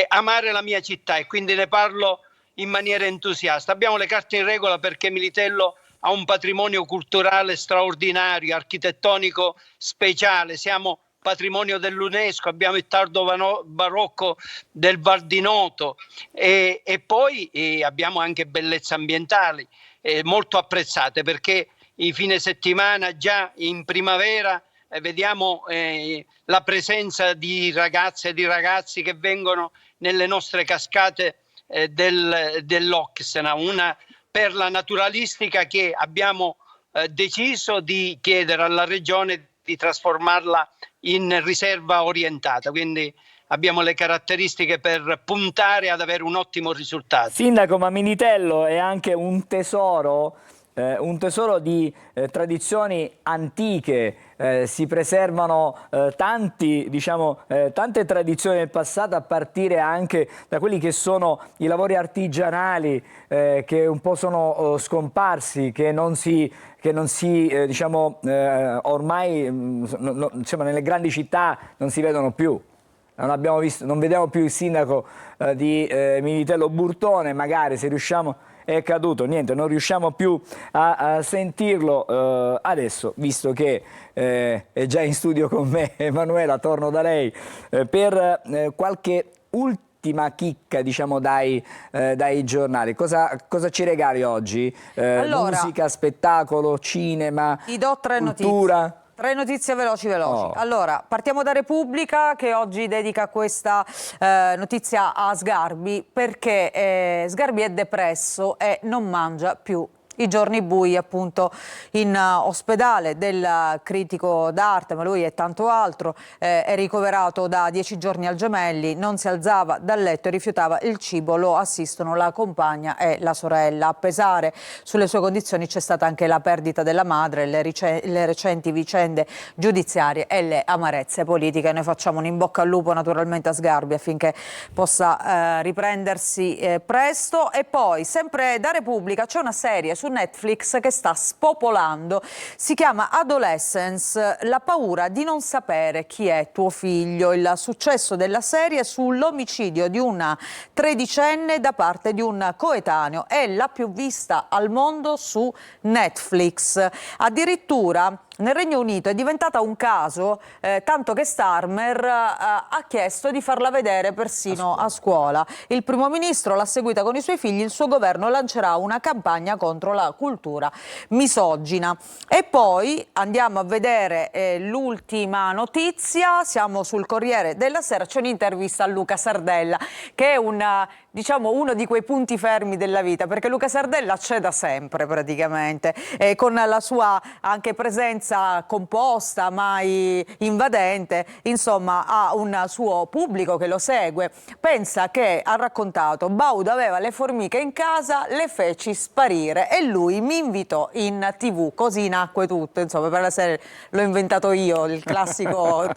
amare la mia città e quindi ne parlo in maniera entusiasta. Abbiamo le carte in regola perché Militello ha un patrimonio culturale straordinario, architettonico speciale, siamo patrimonio dell'UNESCO, abbiamo il tardo barocco del Val di Noto e poi abbiamo anche bellezze ambientali molto apprezzate perché i fine settimana già in primavera vediamo la presenza di ragazze e di ragazzi che vengono nelle nostre cascate dell'Oxena, una perla naturalistica che abbiamo deciso di chiedere alla Regione di trasformarla in riserva orientata, quindi abbiamo le caratteristiche per puntare ad avere un ottimo risultato. Sindaco, ma Militello è anche un tesoro di tradizioni antiche, si preservano tante tradizioni del passato a partire anche da quelli che sono i lavori artigianali che un po' sono scomparsi, che non si ormai nelle grandi città non si vedono più. Non vediamo più il sindaco di Militello Burtone, magari se riusciamo... È caduto, niente, non riusciamo più a sentirlo. Adesso, visto che è già in studio con me, Emanuela, torno da lei per qualche ultima chicca, diciamo, dai giornali. Cosa ci regali oggi? Allora, musica, spettacolo, cinema, ti do 3 cultura? notizie. 3 notizie veloci. Oh. Allora, partiamo da Repubblica che oggi dedica questa notizia a Sgarbi perché Sgarbi è depresso e non mangia più i giorni bui appunto in ospedale del critico d'arte, ma lui è tanto altro, è ricoverato da 10 giorni al Gemelli, non si alzava dal letto e rifiutava il cibo, lo assistono la compagna e la sorella. A pesare sulle sue condizioni c'è stata anche la perdita della madre, le recenti vicende giudiziarie e le amarezze politiche. Noi facciamo un in bocca al lupo naturalmente a Sgarbi affinché possa riprendersi presto. E poi, sempre da Repubblica, c'è una serie su Netflix che sta spopolando, si chiama Adolescence, la paura di non sapere chi è tuo figlio. Il successo della serie sull'omicidio di una tredicenne da parte di un coetaneo è la più vista al mondo su Netflix. Addirittura nel Regno Unito è diventata un caso, tanto che Starmer ha chiesto di farla vedere persino a scuola. Il primo ministro l'ha seguita con i suoi figli, il suo governo lancerà una campagna contro la cultura misogina. E poi andiamo a vedere l'ultima notizia, siamo sul Corriere della Sera, c'è un'intervista a Luca Sardella, che è uno di quei punti fermi della vita, perché Luca Sardella c'è da sempre praticamente, con la sua anche presenza composta, mai invadente, insomma ha un suo pubblico che lo segue. Pensa che ha raccontato: Baudo aveva le formiche in casa, le feci sparire e lui mi invitò in TV, così nacque tutto, insomma, per la serie l'ho inventato io, il classico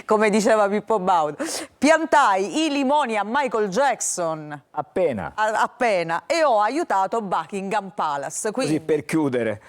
come diceva Pippo Baudo. Piantai i limoni a Michael Jackson appena e ho aiutato Buckingham Palace, quindi, così per chiudere.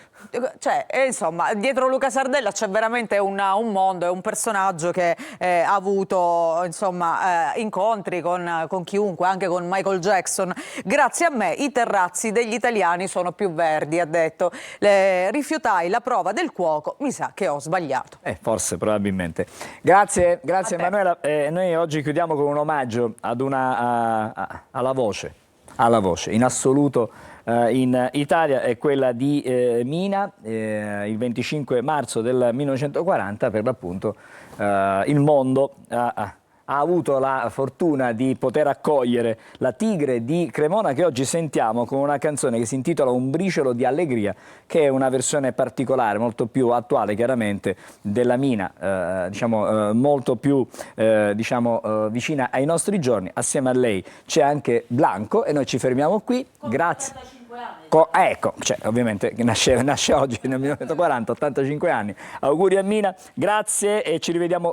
Cioè, insomma, dietro Luca Sardella c'è veramente un mondo, è un personaggio che ha avuto insomma incontri con chiunque, anche con Michael Jackson. Grazie a me i terrazzi degli italiani sono più verdi, ha detto. Rifiutai la prova del cuoco, mi sa che ho sbagliato. Forse, probabilmente. Grazie Emanuela. Noi oggi chiudiamo con un omaggio ad alla voce in assoluto in Italia, è quella di Mina. Il 25 marzo del 1940 per l'appunto il mondo ha avuto la fortuna di poter accogliere la Tigre di Cremona, che oggi sentiamo con una canzone che si intitola Un briciolo di allegria, che è una versione particolare, molto più attuale chiaramente, della Mina, molto più vicina ai nostri giorni. Assieme a lei c'è anche Blanco e noi ci fermiamo qui. Grazie. Ovviamente nasce oggi nel 1940, 85 anni. Auguri a Mina, grazie e ci rivediamo.